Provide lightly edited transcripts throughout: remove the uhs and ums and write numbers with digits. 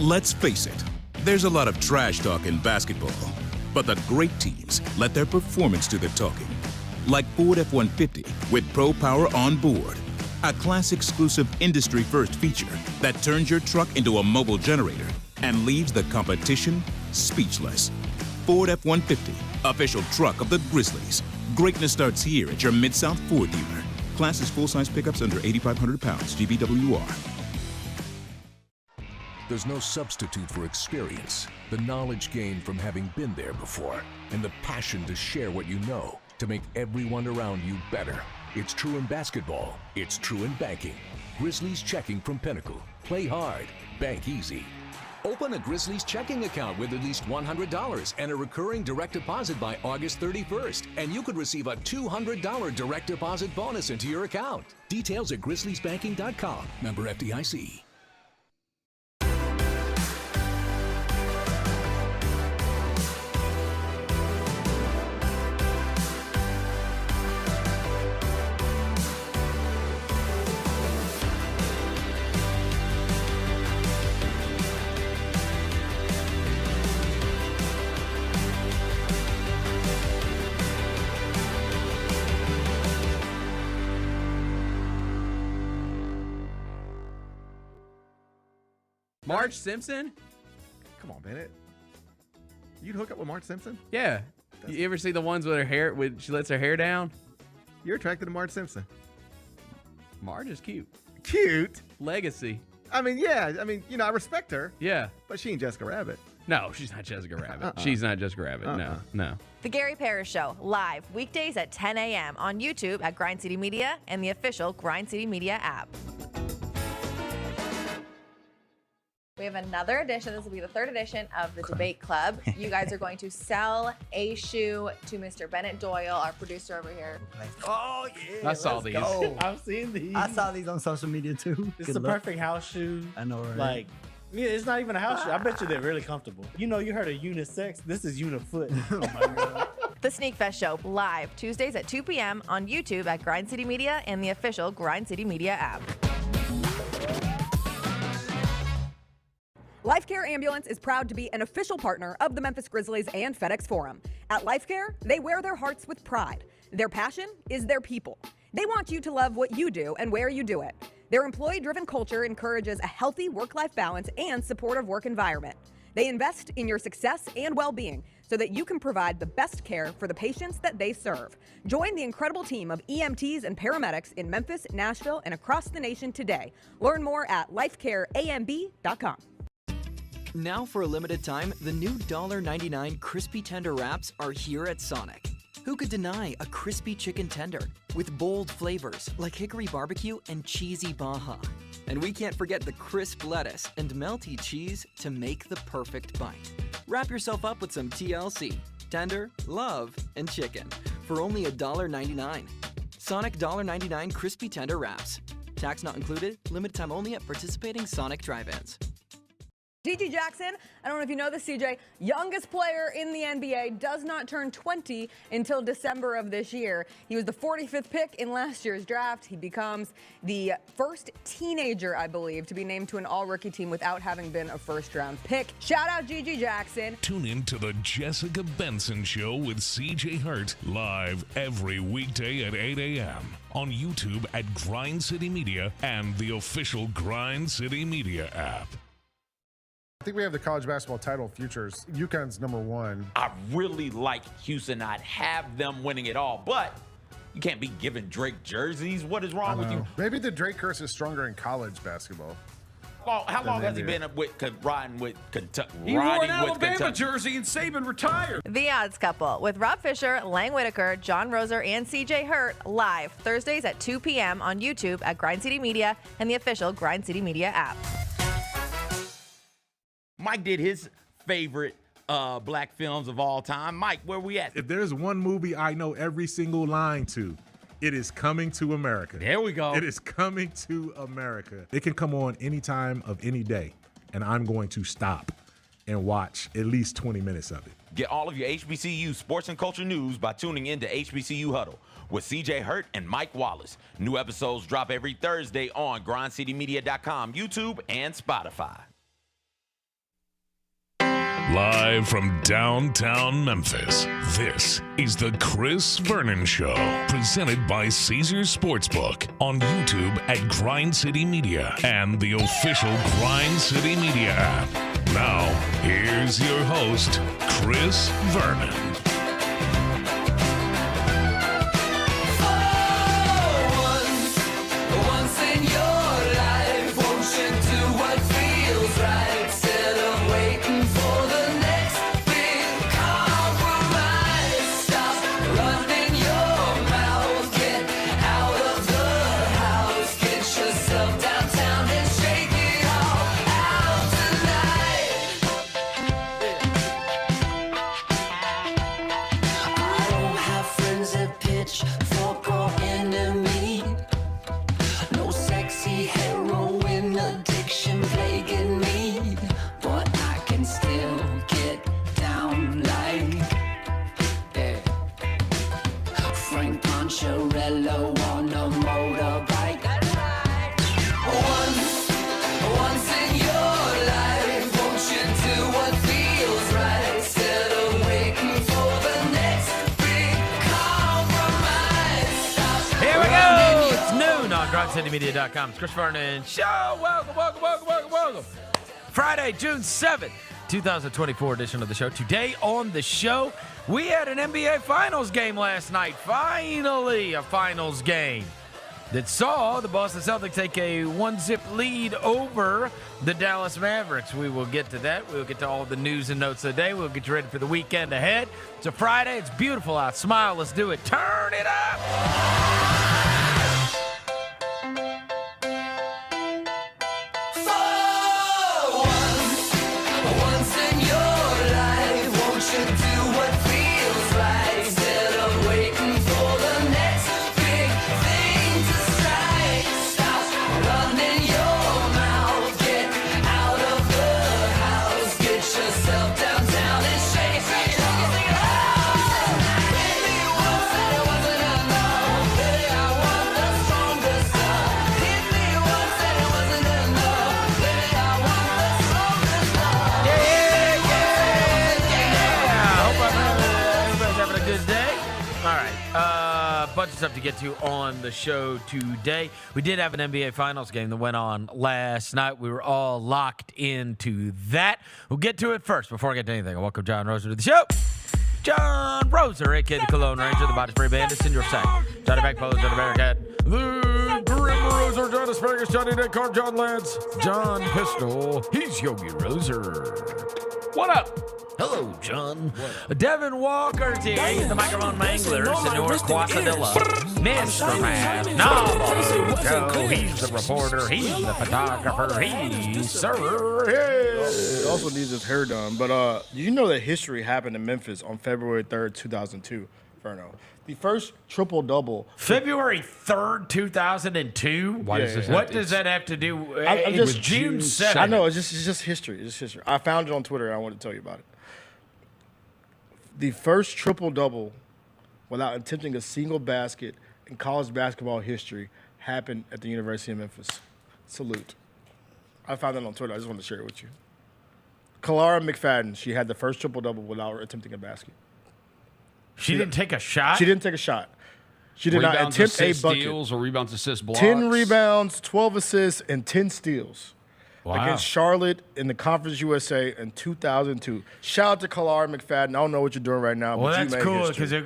Let's face it, there's a lot of trash talk in basketball, but the great teams let their performance do the talking. Like Ford F-150 with Pro Power on board, a class-exclusive industry-first feature that turns your truck into a mobile generator and leaves the competition speechless. Ford F-150, official truck of the Grizzlies. Greatness starts here at your Mid-South Ford dealer. Class is full-size pickups under 8,500 pounds, GVWR. There's no substitute for experience, the knowledge gained from having been there before, and the passion to share what you know to make everyone around you better. It's true in basketball. It's true in banking. Grizzlies Checking from Pinnacle. Play hard. Bank easy. Open a Grizzlies checking account with at least $100 and a recurring direct deposit by August 31st, and you could receive a $200 direct deposit bonus into your account. Details at grizzliesbanking.com. Member FDIC. Marge Simpson? Come on, Bennett. You'd hook up with Marge Simpson? Yeah. You ever see the ones with her hair, she lets her hair down? You're attracted to Marge Simpson. Marge is cute. Cute? Legacy. I mean, yeah. I mean, I respect her. Yeah. But she ain't Jessica Rabbit. No, she's not Jessica Rabbit. She's not Jessica Rabbit. No. The Gary Parrish Show, live weekdays at 10 a.m. on YouTube at Grind City Media and the official Grind City Media app. We have another edition. This will be the third edition of the Debate Club. You guys are going to sell a shoe to Mr. Bennett Doyle, our producer over here. Oh, yeah. I saw these. I've seen these. I saw these on social media too. It's the perfect house shoe. I know, right? Like, yeah, it's not even a house shoe. I bet you they're really comfortable. You heard of unisex. This is unifoot. Oh my God. The Sneak Fest Show, live Tuesdays at 2 p.m. on YouTube at Grind City Media and the official Grind City Media app. LifeCare Ambulance is proud to be an official partner of the Memphis Grizzlies and FedEx Forum. At LifeCare, they wear their hearts with pride. Their passion is their people. They want you to love what you do and where you do it. Their employee-driven culture encourages a healthy work-life balance and supportive work environment. They invest in your success and well-being so that you can provide the best care for the patients that they serve. Join the incredible team of EMTs and paramedics in Memphis, Nashville, and across the nation today. Learn more at lifecareamb.com. Now for a limited time, the new $1.99 crispy tender wraps are here at Sonic. Who could deny a crispy chicken tender with bold flavors like hickory barbecue and cheesy Baja? And we can't forget the crisp lettuce and melty cheese to make the perfect bite. Wrap yourself up with some TLC, tender, love, and chicken for only $1.99. Sonic $1.99 crispy tender wraps. Tax not included, limited time only at participating Sonic drive-ins. G.G. Jackson, I don't know if you know this, CJ, youngest player in the NBA, does not turn 20 until December of this year. He was the 45th pick in last year's draft. He becomes the first teenager, I believe, to be named to an all-rookie team without having been a first-round pick. Shout out G.G. Jackson. Tune in to the Jessica Benson Show with CJ Hurt, live every weekday at 8 a.m. on YouTube at Grind City Media and the official Grind City Media app. I think we have the college basketball title futures. UConn's #1. I really like Houston. I'd have them winning it all, but you can't be giving Drake jerseys. What is wrong with you? Maybe the Drake curse is stronger in college basketball. How long has he been riding with Kentucky? He wore an Alabama jersey and Saban retired. The Odds Couple with Rob Fisher, Lang Whitaker, John Roser, and CJ Hurt, live Thursdays at 2 p.m. on YouTube at Grind City Media and the official Grind City Media app. Mike did his favorite black films of all time. Mike, where we at? If there's one movie I know every single line to, it is Coming to America. There we go. It is Coming to America. It can come on any time of any day, and I'm going to stop and watch at least 20 minutes of it. Get all of your HBCU sports and culture news by tuning in to HBCU Huddle with CJ Hurt and Mike Wallace. New episodes drop every Thursday on grindcitymedia.com, YouTube, and Spotify. Live from downtown Memphis, this is the Chris Vernon Show, presented by Caesars Sportsbook on YouTube at Grind City Media and the official Grind City Media app. Now, here's your host, Chris Vernon. GrindCityMedia.com. It's Chris Vernon Show. Welcome. Friday, June 7th, 2024 edition of the show. Today on the show, we had an NBA Finals game last night. Finally, a Finals game that saw the Boston Celtics take a 1-zip lead over the Dallas Mavericks. We will get to that. We'll get to all the news and notes of the day. We'll get you ready for the weekend ahead. It's a Friday. It's beautiful out. Smile. Let's do it. Turn it up. Bunch of stuff to get to on the show today. We did have an NBA Finals game that went on last night. We were all locked into that. We'll get to it first. Before I get to anything, I welcome John Roser to the show. John Roser, a.k.a. the Cologne Ranger, the Body Spray Bandits in your sack. Johnny Backpolo, Johnny Bearcat, the Grim Roser, John Asparagus, Johnny Descartes, John Lance, John Pistol. He's Yogi Roser. What up? Hello, John. Devin Walker's here. He's the microphone mangler, Senor Quasadilla. Mr. Man. No, he's the reporter. He's the photographer. He's Sir. He also needs his hair done. But you know that history happened in Memphis on February 3rd, 2002, Verno. The first triple-double. February 3rd, 2002? Why does this what does that have to do with June 7th? I know. It's just history. It's just history. I found it on Twitter, and I wanted to tell you about it. The first triple-double without attempting a single basket in college basketball history happened at the University of Memphis. Salute. I found that on Twitter. I just wanted to share it with you. Kalara McFadden, she had the first triple-double without attempting a basket. She didn't take a shot? She didn't take a shot. She did not attempt a bucket. Steals or rebounds, assists, blocks. 10 rebounds, 12 assists, and 10 steals. Wow. Against Charlotte in the Conference USA in 2002. Shout out to Kalara McFadden. I don't know what you're doing right now, well, but that's you made cool history. because it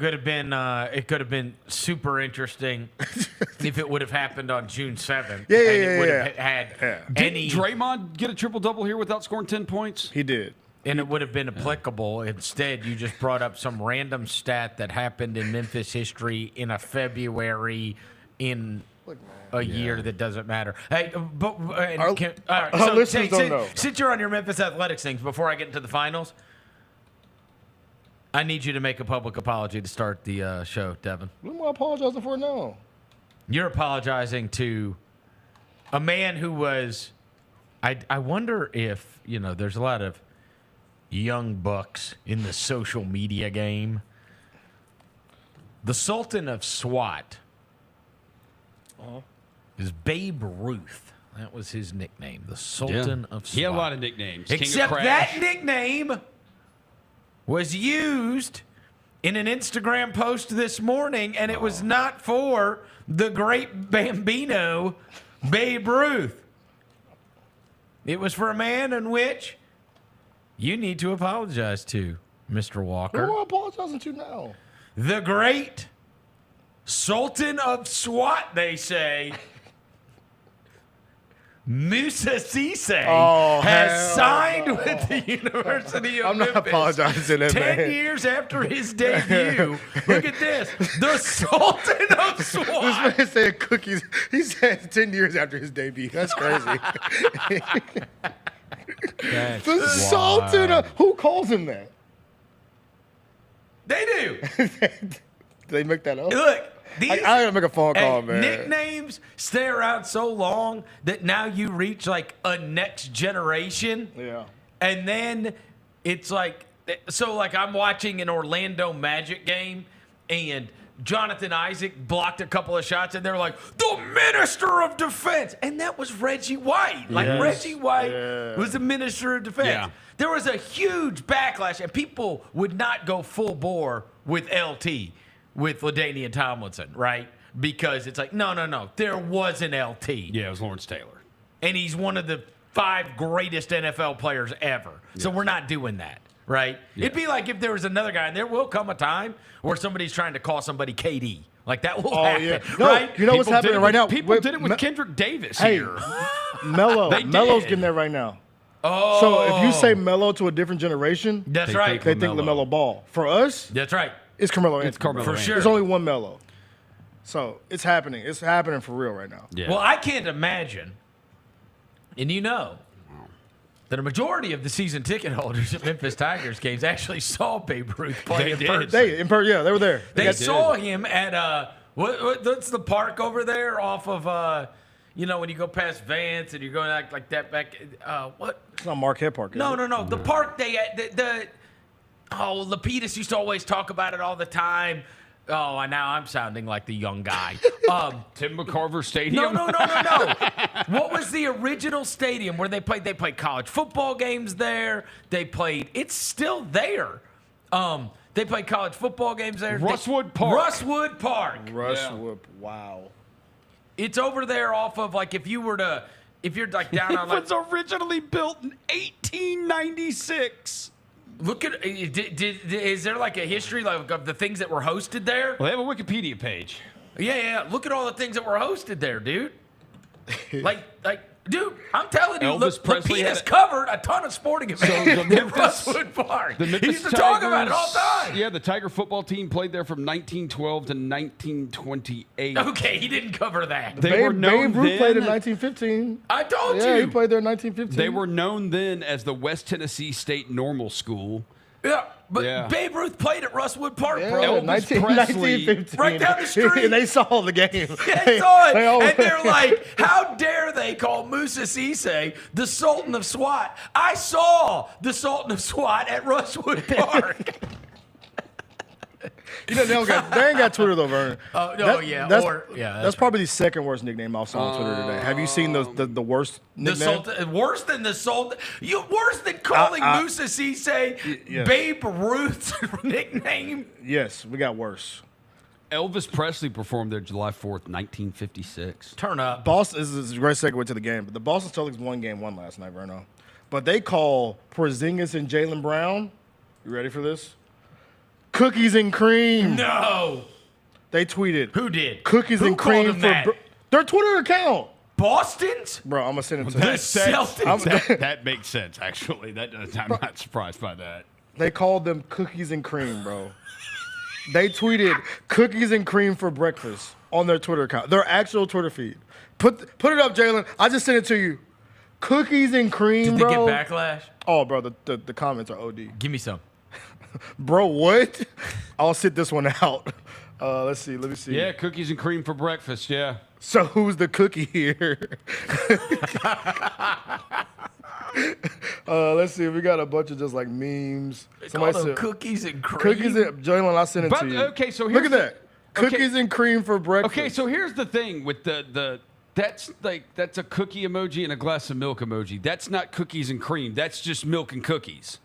could have been super interesting if it would have happened on June 7th. Yeah. It would have had any. Did Draymond get a triple-double here without scoring 10 points? He did. And it would have been applicable. Instead, you just brought up some random stat that happened in Memphis history in a February in a year that doesn't matter. Hey, but our listeners don't know. Since you're on your Memphis Athletics things, before I get into the finals, I need you to make a public apology to start the show, Devin. What am I apologizing for now? You're apologizing to a man who was. I wonder if there's a lot of young bucks in the social media game. The Sultan of SWAT is Babe Ruth. That was his nickname, the Sultan of SWAT. He had a lot of nicknames. Except King of that Crash. nickname was used in an Instagram post this morning, and it was not for the great Bambino, Babe Ruth. It was for a man in which you need to apologize to, Mr. Walker. Who am I apologizing to now? The great Sultan of SWAT, they say, Musa Cisse has signed with the University of Memphis. I'm not apologizing to that, 10 man. years after his debut. Look at this. The Sultan of SWAT. This man said cookies. He said 10 years after his debut. That's crazy. The Sultan of... Who calls him that? They do. Did they make that up? Look. I gotta make a phone call, man. Nicknames stay around so long that now you reach like a next generation. Yeah. And then it's like, so like I'm watching an Orlando Magic game and Jonathan Isaac blocked a couple of shots and they're like, the Minister of Defense. And that was Reggie White. Like Reggie White was the Minister of Defense. Yeah. There was a huge backlash and people would not go full bore with LT. With LaDainian Tomlinson, right? Because it's like, no. There was an LT. Yeah, it was Lawrence Taylor. And he's one of the 5 greatest NFL players ever. So we're not doing that, right? Yeah. It'd be like if there was another guy, and there will come a time where somebody's trying to call somebody KD. Like, that will happen, right? You know what's happening right now? People did it with Kendrick Davis here. Melo's getting there right now. Oh. So if you say Melo to a different generation, that's right. They think LaMelo Ball. For us, that's right. It's Carmelo Anthony. It's Carmelo for sure. There's only one Melo. So it's happening. It's happening for real right now. Yeah. Well, I can't imagine, and you know, that a majority of the season ticket holders at Memphis Tigers games actually saw Babe Ruth play in person. They were there. They saw him at what's the park over there off of you know, when you go past Vance and you're going like that back. What? It's not Marquette Park. No. The park they Lapidus used to always talk about it all the time. Oh, now I'm sounding like the young guy. Tim McCarver Stadium? No. What was the original stadium where they played? They played college football games there. It's still there. They played college football games there. Rushwood Park. Wow. It's over there off of like if you're like down on like. It was originally built in 1896. Look at is there like a history like of the things that were hosted there? Well, they have a Wikipedia page. Yeah. Look at all the things that were hosted there, dude. like, dude, I'm telling you, Lapidus covered a ton of sporting events in Rushwood Park. He used to talk about it all the time. Yeah, the Tiger football team played there from 1912 to 1928. Okay, he didn't cover that. Babe Ruth played in 1915. I told you. Yeah, he played there in 1915. They were known then as the West Tennessee State Normal School. Yeah, but Babe Ruth played at Rushwood Park, bro. Elvis Presley. 1915. Right down the street. And they saw the game. Yeah, they saw it. And they're like, how dare they call Musa Cisse the Sultan of SWAT? I saw the Sultan of SWAT at Rushwood Park. You know, they ain't got Twitter though, Vernon. That's probably the second worst nickname I saw on Twitter today. Have you seen the worst nickname? Worse than the Sultan? Worse than calling Musa Cisse Babe Ruth's nickname? Yes, we got worse. Elvis Presley performed there July 4th, 1956. Turn up. Boston this is a great segue to the game, but the Boston Celtics won game 1 last night, Verno. But they call Porzingis and Jaylen Brown. You ready for this? Cookies and cream. No. They tweeted. Who did? Cookies and cream for their Twitter account. Boston's? Bro, I'm going to send it to the you. Celtics. That makes sense, actually. I'm not surprised by that. They called them cookies and cream, bro. They tweeted cookies and cream for breakfast on their Twitter account. Their actual Twitter feed. Put it up, Jaylen. I just sent it to you. Cookies and cream, bro. Did they get backlash? Oh, bro, the comments are OD. Give me some. Bro, what? I'll sit this one out. Let's see. Let me see. Yeah, cookies and cream for breakfast, yeah. So who's the cookie here? Let's see. We got a bunch of just like memes. Somebody said cookies and cream. Cookies and Jaylen, I sent it to you. Okay, so look at that. Cookies and cream for breakfast. Okay, so here's the thing with that's a cookie emoji and a glass of milk emoji. That's not cookies and cream. That's just milk and cookies.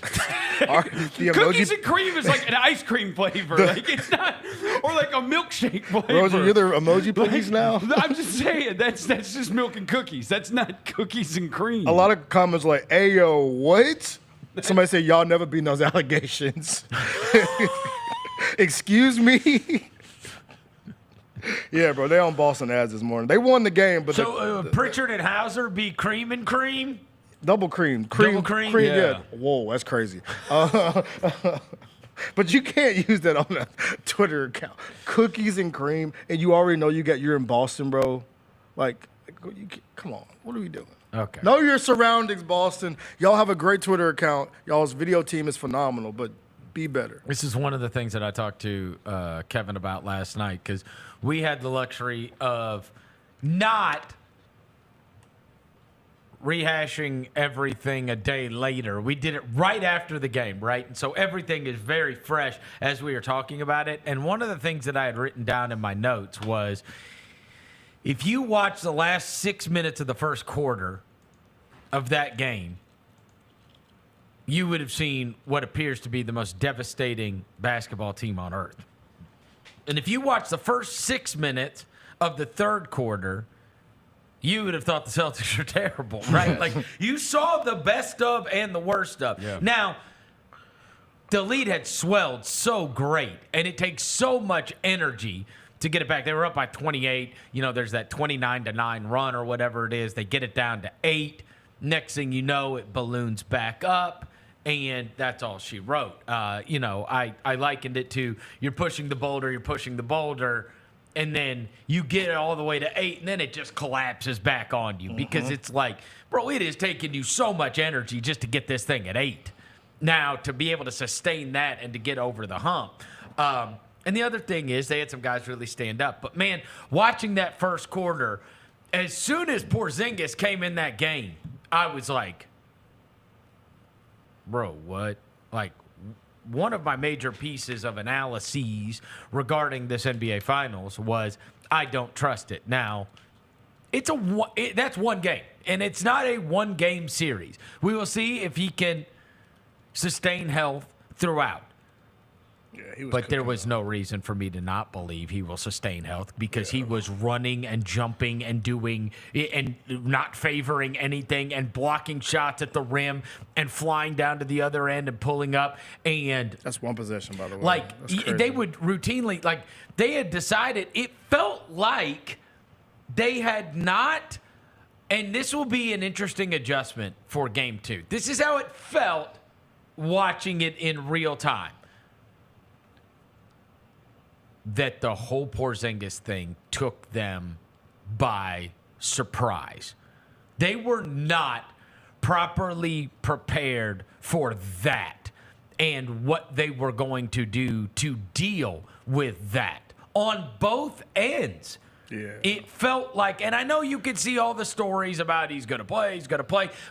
The Cookies emoji. and cream is like an ice cream flavor. Like it's not, or like a milkshake flavor. Rosa, you're the emoji police now. I'm just saying that's just milk and cookies. That's not cookies and cream. A lot of comments like, "Hey yo, what?" Somebody said, "Y'all never beat those allegations." Excuse me. Yeah, bro, they on Boston ads this morning. They won the game, but So Pritchard and Hauser be cream and cream? double cream. Double cream? Yeah. Yeah. Whoa, that's crazy. But you can't use that on a Twitter account. Cookies and cream, and you already know you're in Boston, bro. Like, come on, what are we doing? Okay. Know your surroundings, Boston. Y'all have a great Twitter account. Y'all's video team is phenomenal, but be better. This is one of the things that I talked to Kevin about last night because we had the luxury of not rehashing everything a day later. We did it right after the game, right? And so everything is very fresh as we are talking about it. And one of the things that I had written down in my notes was if you watch the last 6 minutes of the first quarter of that game, you would have seen what appears to be the most devastating basketball team on earth. And if you watch the first 6 minutes of the third quarter, you would have thought the Celtics were terrible, right? Like, you saw the best of and the worst of. Yeah. Now, the lead had swelled so great, and it takes so much energy to get it back. They were up by 28. You know, there's that 29-9 run or whatever it is. They get it down to 8. Next thing you know, it balloons back up. And that's all she wrote. I likened it to you're pushing the boulder, and then you get it all the way to 8, and then it just collapses back on you because it's like, bro, it is taking you so much energy just to get this thing at 8. Now, to be able to sustain that and to get over the hump. And the other thing is they had some guys really stand up. But, man, watching that first quarter, as soon as Porzingis came in that game, I was like, bro, what? Like, one of my major pieces of analyses regarding this NBA Finals was I don't trust it. Now, that's one game, and it's not a one-game series. We will see if he can sustain health throughout. Yeah, but there was no reason for me to not believe he will sustain health because he was running and jumping and doing and not favoring anything and blocking shots at the rim and flying down to the other end and pulling up. And that's one possession, by the way. Like, they would routinely, like, they had decided, it felt like they had not, and this will be an interesting adjustment for game 2. This is how it felt watching it in real time. That the whole Porzingis thing took them by surprise. They were not properly prepared for that and what they were going to do to deal with that on both ends. Yeah. It felt like, and I know you could see all the stories about he's going to play,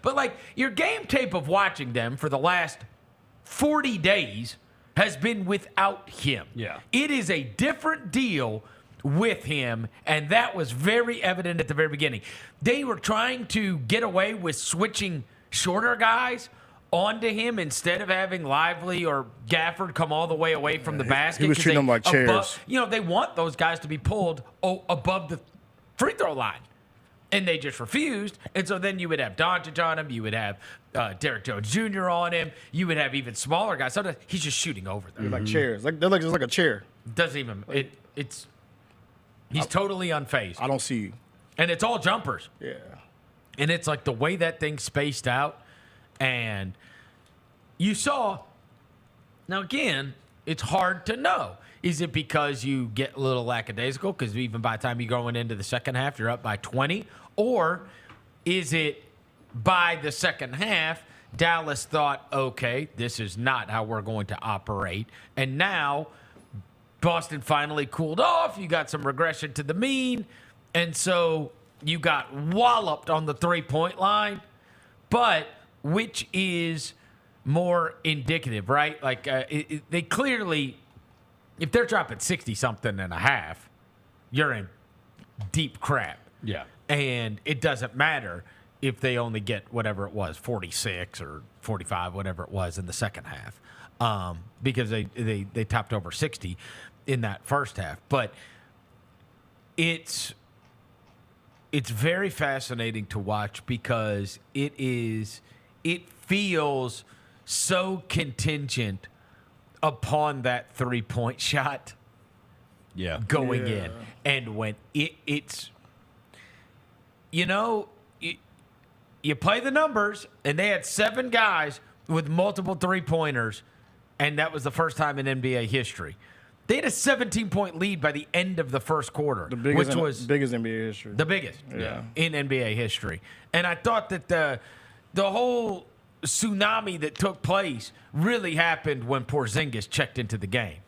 but like your game tape of watching them for the last 40 days has been without him. Yeah. It is a different deal with him, and that was very evident at the very beginning. They were trying to get away with switching shorter guys onto him instead of having Lively or Gafford come all the way away from the basket. He was treating them like chairs. They want those guys to be pulled above the free throw line. And they just refused. And so then you would have Doncic on him. You would have Derrick Jones Jr. on him. You would have even smaller guys. Sometimes he's just shooting over them. They're like chairs. They're just like a chair. Doesn't even he's totally unfazed. I don't see you. And it's all jumpers. Yeah. And it's like the way that thing's spaced out. And you saw, now again, it's hard to know. Is it because you get a little lackadaisical? Because even by the time you're going into the second half, you're up by 20? Or is it by the second half, Dallas thought, okay, this is not how we're going to operate. And now Boston finally cooled off. You got some regression to the mean. And so you got walloped on the three-point line. But which is more indicative, right? Like they clearly, if they're dropping 60-something and a half, you're in deep crap. Yeah. And it doesn't matter if they only get whatever it was, 46 or 45, whatever it was in the second half, because they topped over 60 in that first half. But it's very fascinating to watch because it feels so contingent upon that 3-point shot going in. And when it's, you know, you play the numbers, and they had 7 guys with multiple 3-pointers, and that was the first time in NBA history. They had a 17-point lead by the end of the first quarter, biggest which was biggest NBA history. The biggest in NBA history. And I thought that the whole tsunami that took place really happened when Porzingis checked into the game.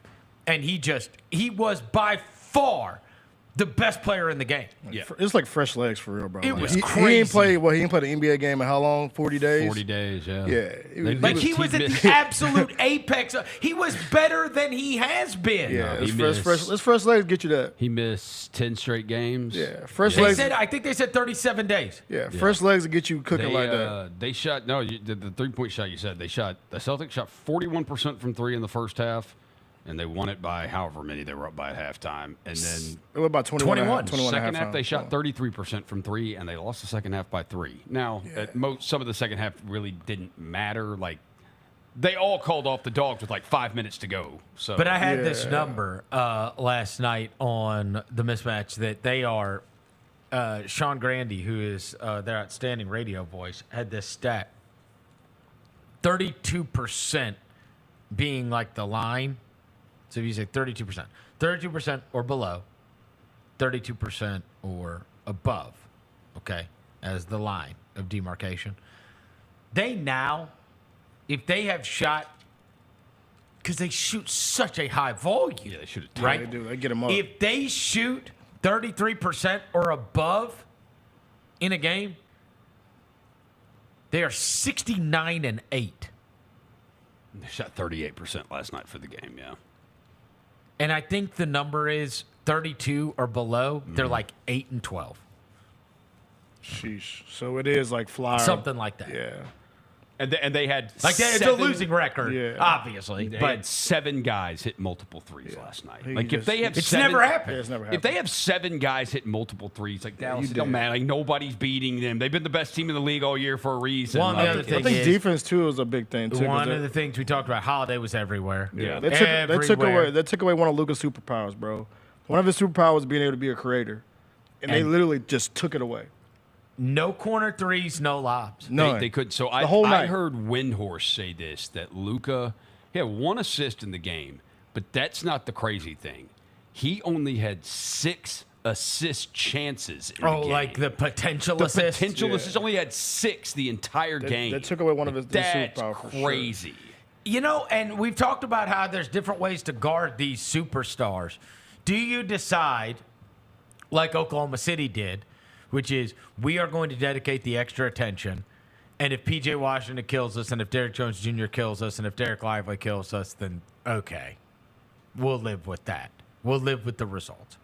And he was by far the best player in the game. It's like fresh legs for real, bro. It was He crazy. ain't played the NBA game in how long? 40 days? 40 days, yeah. Yeah. He was at the absolute apex. He was better than he has been. Yeah, let's fresh legs get you that. He missed 10 straight games. Yeah, fresh They legs. said, I think they said 37 days. Yeah, fresh legs will get you cooking like that. They shot, the 3-point shot you said, the Celtics shot 41% from 3 in the first half. And they won it by however many they were up by at halftime. And then it was about 21. Second half, they shot 33% from 3, and they lost the second half by 3. Now, some of the second half really didn't matter. Like, they all called off the dogs with like 5 minutes to go. So, but I had this number last night on the mismatch that they are. Sean Grandy, who is their outstanding radio voice, had this stat: 32% being like the line. So if you say 32% or below, 32% or above, okay, as the line of demarcation. They now, if they have shot, because they shoot such a high volume. They shoot it, right? They do. They get them up. If they shoot 33% or above in a game, they are 69-8. They shot 38% last night for the game, yeah. And I think the number is 32 or below. They're like 8-12. Sheesh. So it is like fly. Something like that. Yeah. And they had it's a losing record, obviously. They But had 7 guys hit multiple threes last night. Like if they have it's seven, never happened. It's never If happened. they have 7 guys hit multiple threes, like Dallas, it don't matter. Like nobody's beating them. They've been the best team in the league all year for a reason. One of the other I thing think is, defense too is a big thing too. one of the things we talked about, Holiday was everywhere. Yeah, they took away one of Luka's superpowers, bro. One of his superpowers was being able to be a creator, and they literally just took it away. No corner threes, no lobs. No, they couldn't. So I heard Windhorse say this, that Luka, he had 1 assist in the game, but that's not the crazy thing. He only had 6 assist chances in the game. Like the potential assist? The potential assist only had 6 the entire game. They took away one of his That's superpowers. crazy. You know, and we've talked about how there's different ways to guard these superstars. Do you decide, like Oklahoma City did, which is we are going to dedicate the extra attention, and if P.J. Washington kills us, and if Derrick Jones Jr. kills us, and if Derek Lively kills us, then okay, we'll live with that. We'll live with the results.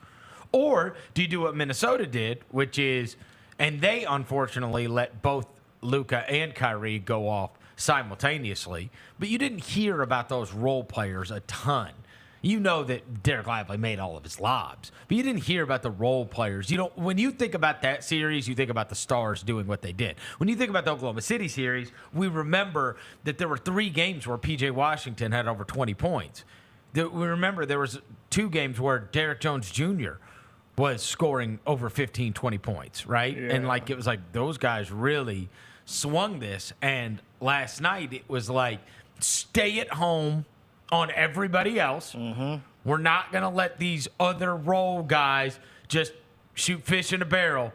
Or do you do what Minnesota did, which is, and they unfortunately let both Luka and Kyrie go off simultaneously, but you didn't hear about those role players a ton. You know that Derek Lively made all of his lobs, but you didn't hear about the role players. You don't. When you think about that series, you think about the stars doing what they did. When you think about the Oklahoma City series, we remember that there were 3 games where P.J. Washington had over 20 points. We remember there was 2 games where Derrick Jones Jr. was scoring over 15, 20 points, right? Yeah. And like it was like those guys really swung this. And last night it was like stay at home on everybody else. Mm-hmm. We're not going to let these other role guys just shoot fish in a barrel.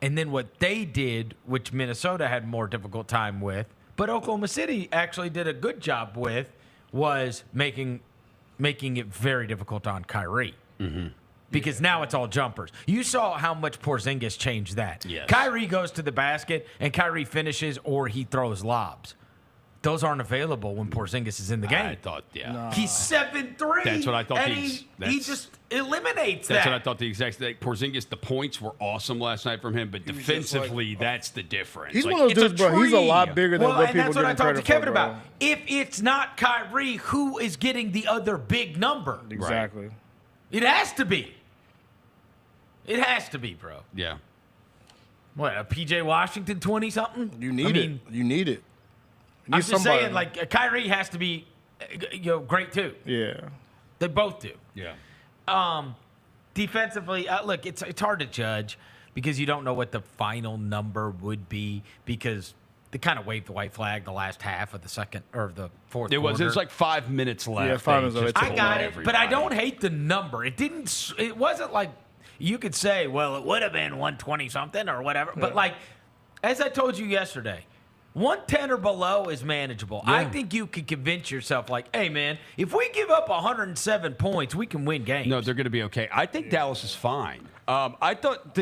And then what they did, which Minnesota had more difficult time with, but Oklahoma City actually did a good job with, was making it very difficult on Kyrie. Mm-hmm. Because now it's all jumpers. You saw how much Porzingis changed that. Yes. Kyrie goes to the basket, and Kyrie finishes or he throws lobs. those aren't available when Porzingis is in the game. I thought, He's 7'3". That's what I thought. And he just eliminates That's that. what I thought. The exact thing. Porzingis, the points were awesome last night from him, but defensively, that's the difference. He's Like, one of those it's dudes, bro. He's a tree. lot bigger than what and people that's what I give him talked to credit Kevin for, bro. about. If it's not Kyrie, who is getting the other big number? Exactly. It has to be. It has to be, bro. Yeah. What, a PJ Washington 20-something? You need it. You need it. You I'm need just somebody. saying, like, Kyrie has to be, great too. Yeah. They both do. Yeah. Defensively, look, it's hard to judge because you don't know what the final number would be because they kind of waved the white flag the last half of the second or the fourth It was quarter. like 5 minutes left. Yeah, 5 minutes left. I got it, but I don't hate the number. It wasn't like you could say, well, it would have been 120 something or whatever. Yeah. But like, as I told you yesterday, 110 or below is manageable. Yeah. I think you could convince yourself, like, hey, man, if we give up 107 points, we can win games. No, they're going to be okay. I think Dallas is fine. I thought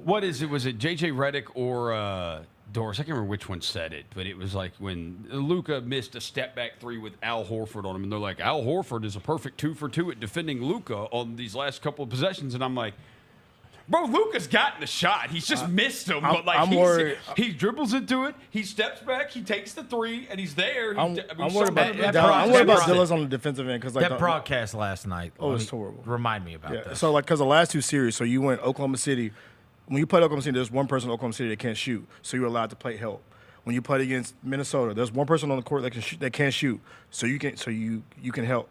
what is it? Was it J.J. Redick or Doris? I can't remember which one said it, but it was like when Luka missed a step-back three with Al Horford on him, and they're like, Al Horford is a perfect 2-for-2 at defending Luka on these last couple of possessions, and I'm like, bro, Luka's gotten the shot. He's just missed him. But like he dribbles into it. He steps back. He takes the three, and he's there. I'm worried about Dillis on the defensive end because like that broadcast last night. Oh, it was horrible. Remind me about that. So like because the last two series, so you went Oklahoma City. When you played Oklahoma City, there's one person in Oklahoma City that can't shoot, so you're allowed to play help. When you played against Minnesota, there's one person on the court that can't shoot, so you can help.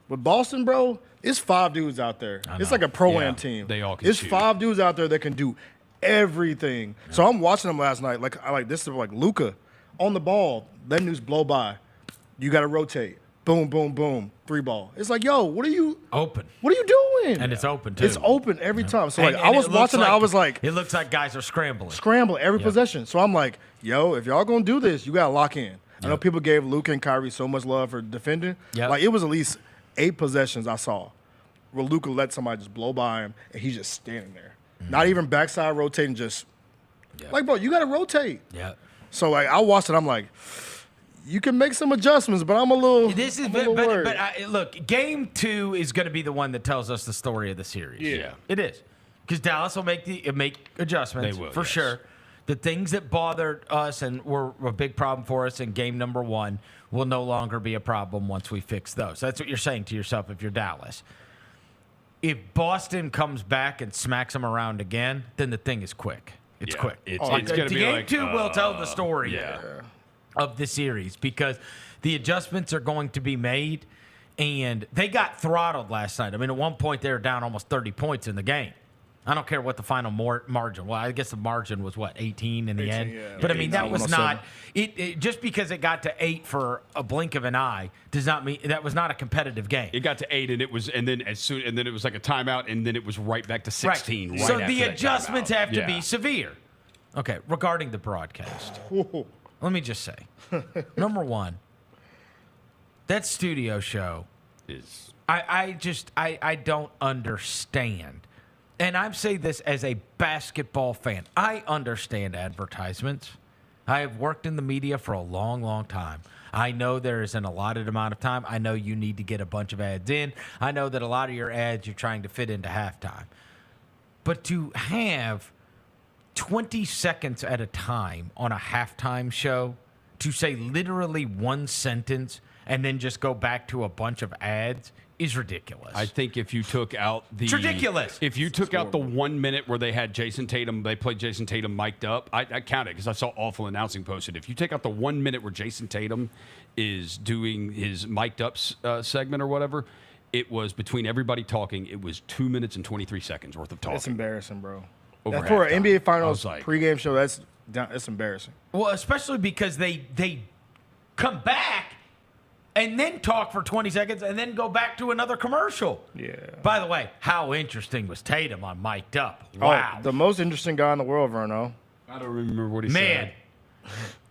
With Boston, bro, it's 5 dudes out there. It's like a pro-am team. They all can It's shoot. 5 dudes out there that can do everything. Yeah. So I'm watching them last night. This is like Luka on the ball, letting dudes blow by. You got to rotate. Boom, boom, boom. 3 ball. It's like, yo, what are you open? What are you doing? And it's open too. It's open every time. So And I was watching it. I was like, it looks like guys are scrambling every possession. So I'm like, yo, if y'all gonna do this, you gotta lock in. I know people gave Luka and Kyrie so much love for defending. Like it was at least 8 possessions I saw where Luka let somebody just blow by him and he's just standing there, not even backside rotating, just like, bro, you gotta rotate. Yeah. So like I watched it, I'm like, you can make some adjustments, but I'm a little. Look, game 2 is going to be the one that tells us the story of the series. Yeah. It is, because Dallas will make adjustments. They will, for sure. The things that bothered us and were a big problem for us in game number 1 will no longer be a problem once we fix those. That's what you're saying to yourself if you're Dallas. If Boston comes back and smacks them around again, then the thing is quick. It's quick. It's going to be game like 2 will tell the story. Yeah. Of the series, because the adjustments are going to be made, and they got throttled last night. I mean, at one point they were down almost 30 points in the game. I don't care what the final margin. Well, I guess the margin was 18 in the end. Yeah. But I mean, that was not it. Just because it got to 8 for a blink of an eye does not mean that was not a competitive game. It got to 8, and it was, and then it was like a timeout, and then it was right back to 16. Right. So the adjustments have to be severe. Okay, regarding the broadcast. Let me just say, number 1, that studio show is. I don't understand. And I'm saying this as a basketball fan. I understand advertisements. I have worked in the media for a long, long time. I know there is an allotted amount of time. I know you need to get a bunch of ads in. I know that a lot of your ads you're trying to fit into halftime. But to have 20 seconds at a time on a halftime show to say literally one sentence and then just go back to a bunch of ads is ridiculous. I think if you took out It's ridiculous. If you took out the 1 minute where they had Jason Tatum, they played Jason Tatum mic'd up, I counted because I saw awful announcing posted. If you take out the 1 minute where Jason Tatum is doing his mic'd up segment or whatever, it was between everybody talking, it was 2 minutes and 23 seconds worth of talking. It's embarrassing, bro. Over for an halftime. NBA Finals I was like, pregame show, that's embarrassing. Well, especially because they come back and then talk for 20 seconds and then go back to another commercial. Yeah. By the way, how interesting was Tatum on mic'd up? Wow. Oh, the most interesting guy in the world, Vernon. I don't remember what he said. Man,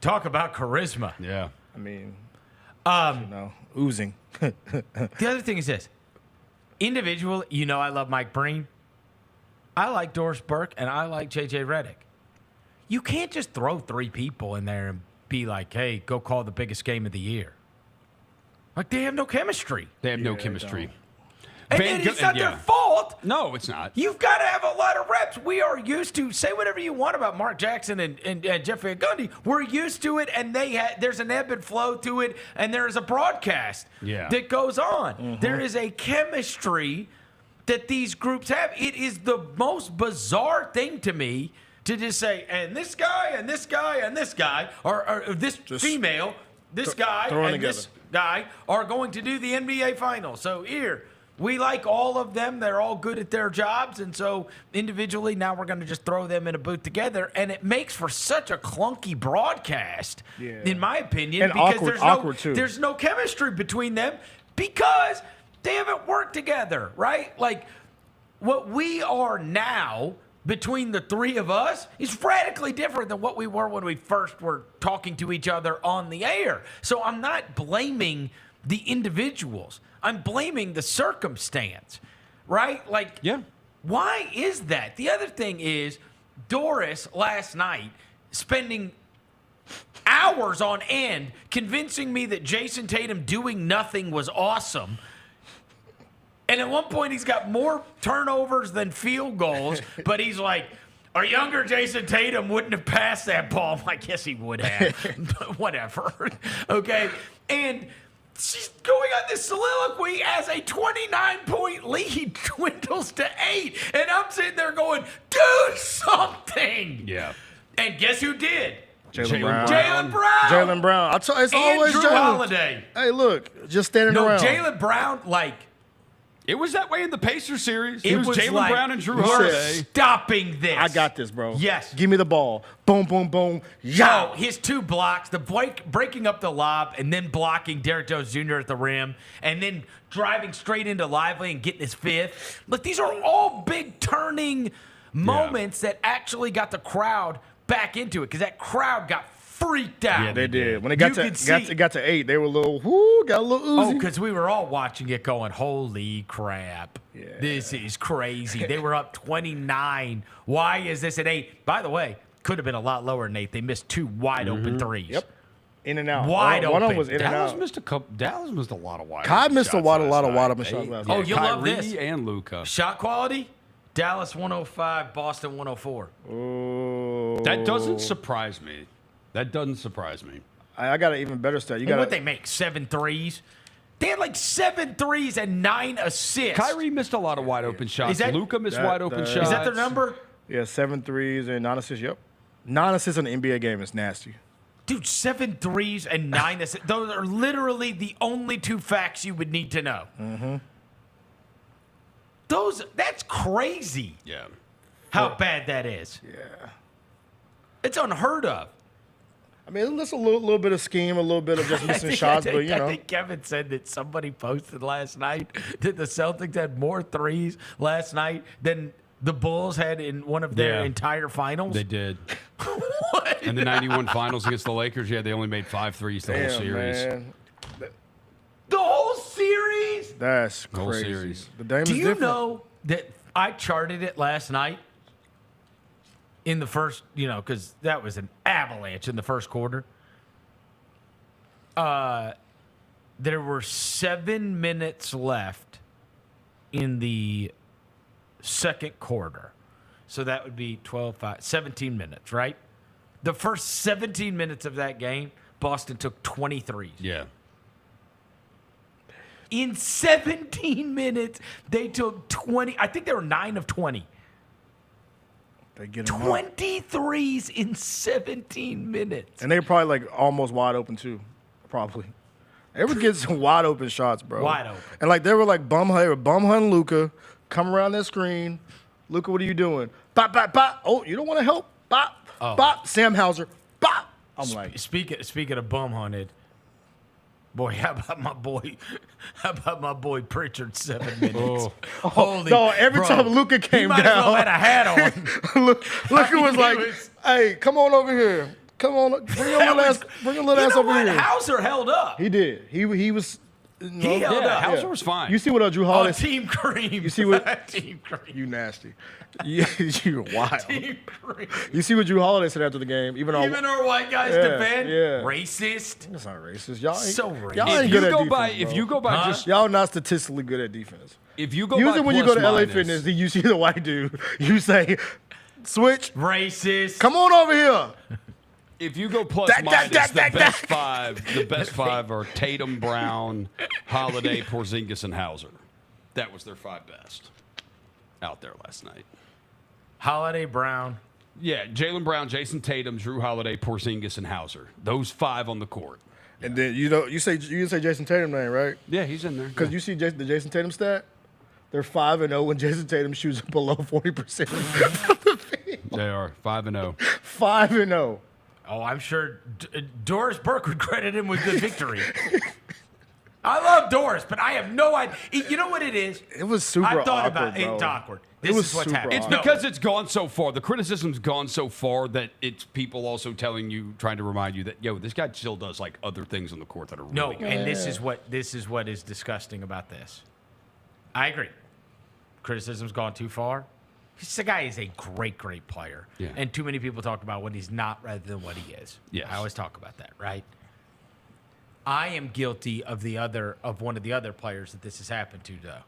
talk about charisma. Yeah. I mean, oozing. The other thing is this. Individually, I love Mike Breen. I like Doris Burke, and I like J.J. Redick. You can't just throw 3 people in there be like, hey, go call the biggest game of the year. Like, they have no chemistry. They have no chemistry. And it's not their fault. No, it's not. You've got to have a lot of reps. We are used to, say whatever you want about Mark Jackson and Jeffrey Gundy. We're used to it, and there's an ebb and flow to it, and there is a broadcast that goes on. Mm-hmm. There is a chemistry that these groups have. It is the most bizarre thing to me to just say, and this guy, and this guy, and this guy, or this just female, this guy, and this guy are going to do the NBA Finals. So here, we like all of them. They're all good at their jobs. And so individually, now we're going to just throw them in a booth together. And it makes for such a clunky broadcast, in my opinion. And because awkward too. There's no chemistry between them because they haven't worked together, right? Like, what we are now between the three of us is radically different than what we were when we first were talking to each other on the air. So I'm not blaming the individuals. I'm blaming the circumstance, right? Like, why is that? The other thing is Doris last night spending hours on end convincing me that Jason Tatum doing nothing was awesome. And at one point, he's got more turnovers than field goals, but he's like, our younger Jason Tatum wouldn't have passed that ball. I'm like, yes, he would have. But whatever. Okay? And she's going on this soliloquy as a 29-point lead dwindles to 8. And I'm sitting there going, do something. Yeah. And guess who did? Jaylen Brown. Jaylen Brown. It's And always Jrue Jaylen. Holiday. Hey, look, just standing around. Jaylen Brown, like, it was that way in the Pacers series. It It was Jaylen like, Brown and Jrue we're Holiday. stopping this. I got this, bro. Yes. Give me the ball. Boom, boom, boom. Yo, his 2 blocks, the breaking up the lob and then blocking Derrick Jones Jr. at the rim and then driving straight into Lively and getting his 5th. Look, these are all big turning moments that actually got the crowd back into it because that crowd got freaked out. Yeah, they did. When it got to 8, they were a little, got a little oozy. Oh, because we were all watching it going, holy crap. Yeah. This is crazy. They were up 29. Why is this at 8? By the way, could have been a lot lower than 8. They missed 2 wide open threes. Yep. In and out. Wide open. One of them was in Dallas and out. missed a couple. Dallas missed a lot of wide. Kai missed a lot of wide night. open shots last Oh, night. you'll love this. Kyrie and Luka. Shot quality, Dallas 105, Boston 104. Oh. That doesn't surprise me. That doesn't surprise me. I got an even better stat. And what they make, 7 threes? They had like 7 threes and 9 assists. Kyrie missed a lot of wide open shots. Luka missed wide open shots. Is that their number? Yeah, 7 threes and 9 assists. Yep. 9 assists in an NBA game is nasty. Dude, 7 threes and 9 assists. Those are literally the only 2 facts you would need to know. Mm-hmm. That's crazy. Yeah. How bad that is. Yeah. It's unheard of. I mean, it's a little bit of scheme, a little bit of just missing shots, but you know. I think Kevin said that somebody posted last night that the Celtics had more threes last night than the Bulls had in one of their entire finals. They did. What? And the 91 finals against the Lakers, they only made 5 threes the whole series. Man. The whole series? That's crazy. The whole series. The game Do is you different. know that I charted it last night in the first, because that was an avalanche in the first quarter. There were 7 minutes left in the second quarter. So that would be 17 minutes, right? The first 17 minutes of that game, Boston took 23. Yeah. In 17 minutes, they took 20. I think they were 9 of 20. They get 'em up. 23s in 17 minutes. And they were probably like almost wide open too, probably. They were getting some wide open shots, bro. Wide open. And like they were bum hunting Luka, come around that screen. Luka, what are you doing? Bop, bop, bop. Oh, you don't want to help? Bop, bop. Sam Hauser, bop. I'm like, speaking of bum hunted, boy, how about my boy Pritchard 7 minutes? Holy, no, every bro, time Luka he came might down, as well had a hat on. Luka was like, "Hey, come on over here. Come on, bring your little ass over here." Hauser held up. He did. He was He held up. Hauser was fine. You see what Jrue Holiday? Team Cream. You see what? Team Cream. You nasty. You're wild. Team Cream. You see what Jrue Holiday said after the game? Even our white guys defend. Yeah. Racist. That's not racist. Y'all ain't So racist. Y'all ain't good at defense, if you go by just y'all not statistically good at defense. if you go Usually by when you go to plus LA minus, Fitness, then you see the white dude. You say, "Switch, Racist. come on over here." if you go plus minus, the best five are Tatum, Brown, Holiday, Porzingis, and Hauser. That was their 5 best out there last night. Holiday, Brown. Yeah, Jaylen Brown, Jason Tatum, Jrue Holiday, Porzingis, and Hauser. Those 5 on the court. And then you say Jason Tatum name, right? Yeah, he's in there. Because you see the Jason Tatum stat. They're 5-0 when Jason Tatum shoots below 40%. They are 5-0. 5-0. Oh, I'm sure Doris Burke would credit him with the victory. I love Doris, but I have no idea. You know what it is? It was super I thought awkward, about it. bro. It's awkward. It This was is what's super happening. It's because it's gone so far. The criticism's gone so far that it's people also telling you, trying to remind you that, yo, this guy still does like other things on the court that are really good. And this is what is disgusting about this. I agree. Criticism's gone too far. This guy is a great, great player. Yeah. And too many people talk about what he's not rather than what he is. Yes. I always talk about that, right? I am guilty of one of the other players that this has happened to, though.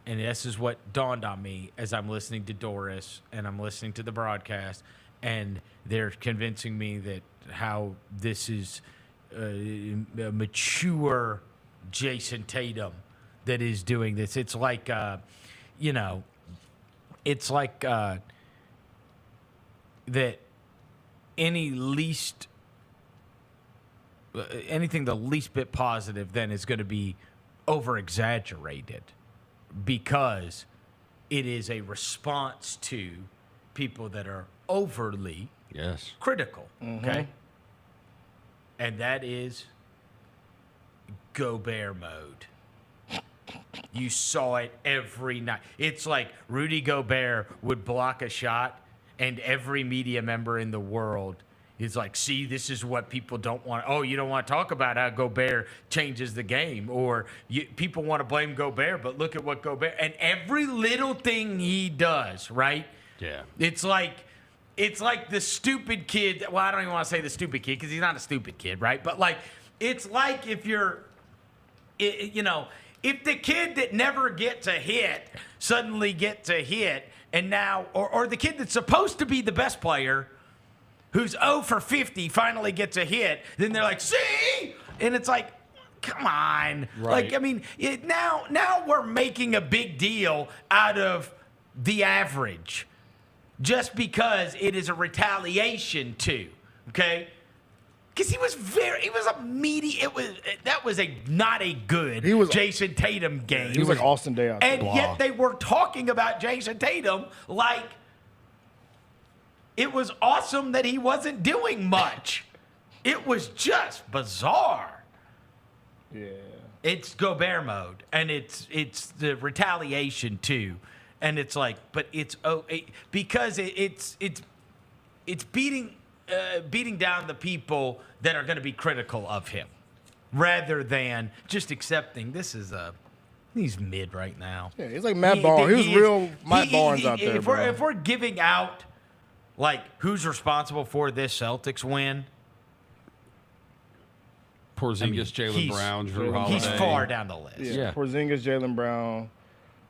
And this is what dawned on me as I'm listening to Doris and I'm listening to the broadcast, and they're convincing me that how this is a mature Jason Tatum that is doing this. It's like, it's like that anything the least bit positive then is going to be over-exaggerated because it is a response to people that are overly critical, okay? And that is Gobert mode. You saw it every night. It's like Rudy Gobert would block a shot, and every media member in the world is like, see, this is what people don't want. Oh, you don't want to talk about how Gobert changes the game, or people want to blame Gobert, but look at what Gobert, and every little thing he does, right? Yeah. It's like the stupid kid. Well, I don't even want to say the stupid kid because he's not a stupid kid, right? But like, it's like if you're, if the kid that never gets a hit suddenly gets a hit, and now, or the kid that's supposed to be the best player, who's 0 for 50, finally gets a hit, then they're like, see? And it's like, come on. Right. Like, I mean, now we're making a big deal out of the average just because it is a retaliation to, okay? Because he was not a good Jason Tatum game. He was like Austin Day out there. And yet they were talking about Jason Tatum like it was awesome that he wasn't doing much. It was just bizarre. Yeah. It's Gobert mode, and it's the retaliation too. And it's like, but it's because it's beating down the people that are going to be critical of him, rather than just accepting he's mid right now. Yeah, he's like Matt Barnes. He was real Matt Barnes out there, bro. If we're giving out like who's responsible for this Celtics win, Porzingis, Jaylen Brown, Jrue Holiday. He's far down the list. Yeah. Porzingis, Jaylen Brown,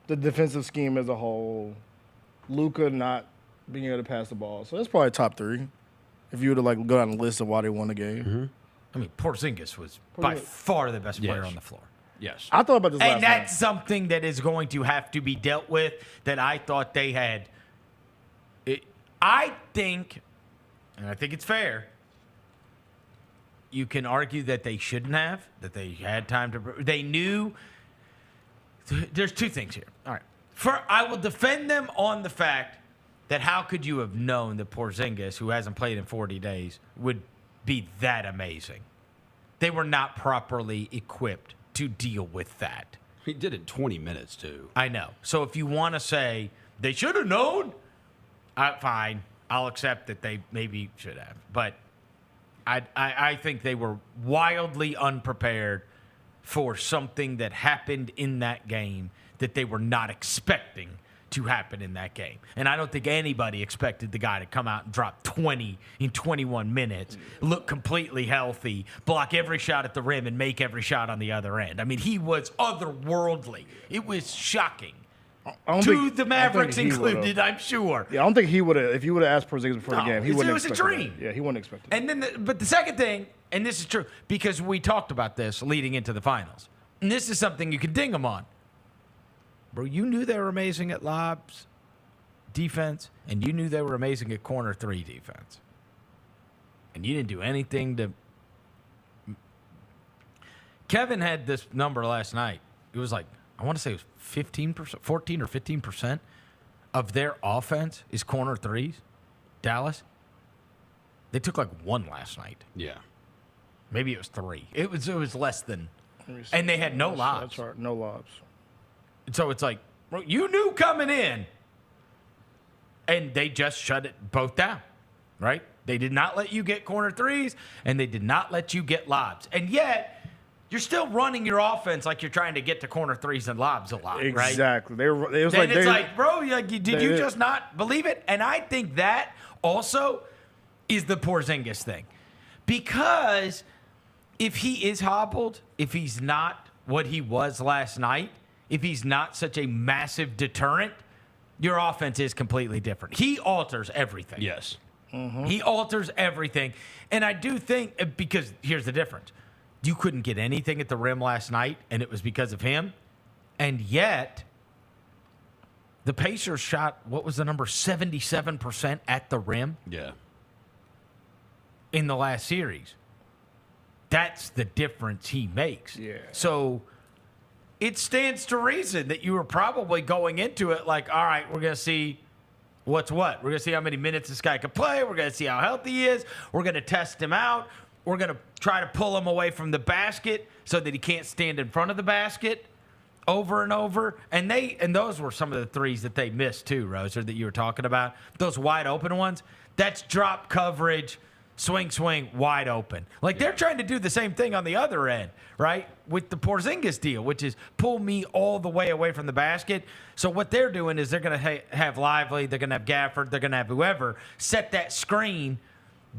the defensive scheme as a whole, Luka not being able to pass the ball. So that's probably top 3. If you were to like go down the list of why they won the game. Mm-hmm. I mean, Porzingis was by far the best player on the floor. Yes. I thought about this last and that's something that is going to have to be dealt with that I thought they had. I think, and I think it's fair, you can argue that they shouldn't have, that they had time to. They knew. There's 2 things here. All right. I will defend them on the fact that how could you have known that Porzingis, who hasn't played in 40 days, would be that amazing? They were not properly equipped to deal with that. He did it 20 minutes, too. I know. So if you want to say they should have known, fine. I'll accept that they maybe should have. But I think they were wildly unprepared for something that happened in that game that they were not expecting to happen in that game. And I don't think anybody expected the guy to come out and drop 20 in 21 minutes, look completely healthy, block every shot at the rim, and make every shot on the other end. I mean, he was otherworldly. It was shocking. To the Mavericks included, I'm sure. Yeah, I don't think he would have. If you would have asked Porzingis before the game, he wouldn't. It was a dream. Yeah, he wouldn't expect it. And then, but the second thing, and this is true because we talked about this leading into the finals, and this is something you can ding them on. Bro, you knew they were amazing at lobs defense, and you knew they were amazing at corner three defense, and you didn't do anything to. Kevin had this number last night. It was like, I want to say it was 15%, 14 or 15% of their offense is corner threes. Dallas. They took like one last night. Yeah. Maybe it was 3. It was less than. And they had no lobs. That's right, no lobs. And so it's like, bro, you knew coming in. And they just shut it both down, right? They did not let you get corner threes, and they did not let you get lobs. And yet, you're still running your offense like you're trying to get to corner threes and lobs a lot, right? Exactly. It's like, bro, did you just not believe it? And I think that also is the Porzingis thing. Because if he is hobbled, if he's not what he was last night, if he's not such a massive deterrent, your offense is completely different. He alters everything. Yes. Mm-hmm. He alters everything. And I do think, because here's the difference. You couldn't get anything at the rim last night, and it was because of him. And yet, the Pacers shot, what was the number, 77% at the rim? Yeah. In the last series. That's the difference he makes. Yeah. So it stands to reason that you were probably going into it like, all right, we're going to see what's what. We're going to see how many minutes this guy can play. We're going to see how healthy he is. We're going to test him out. We're going to try to pull him away from the basket so that he can't stand in front of the basket over and over. And those were some of the threes that they missed too, Roser, that you were talking about. Those wide open ones. That's drop coverage, swing, wide open. Like they're trying to do the same thing on the other end, right? With the Porzingis deal, which is pull me all the way away from the basket. So what they're doing is they're going to have Lively, they're going to have Gafford, they're going to have whoever set that screen,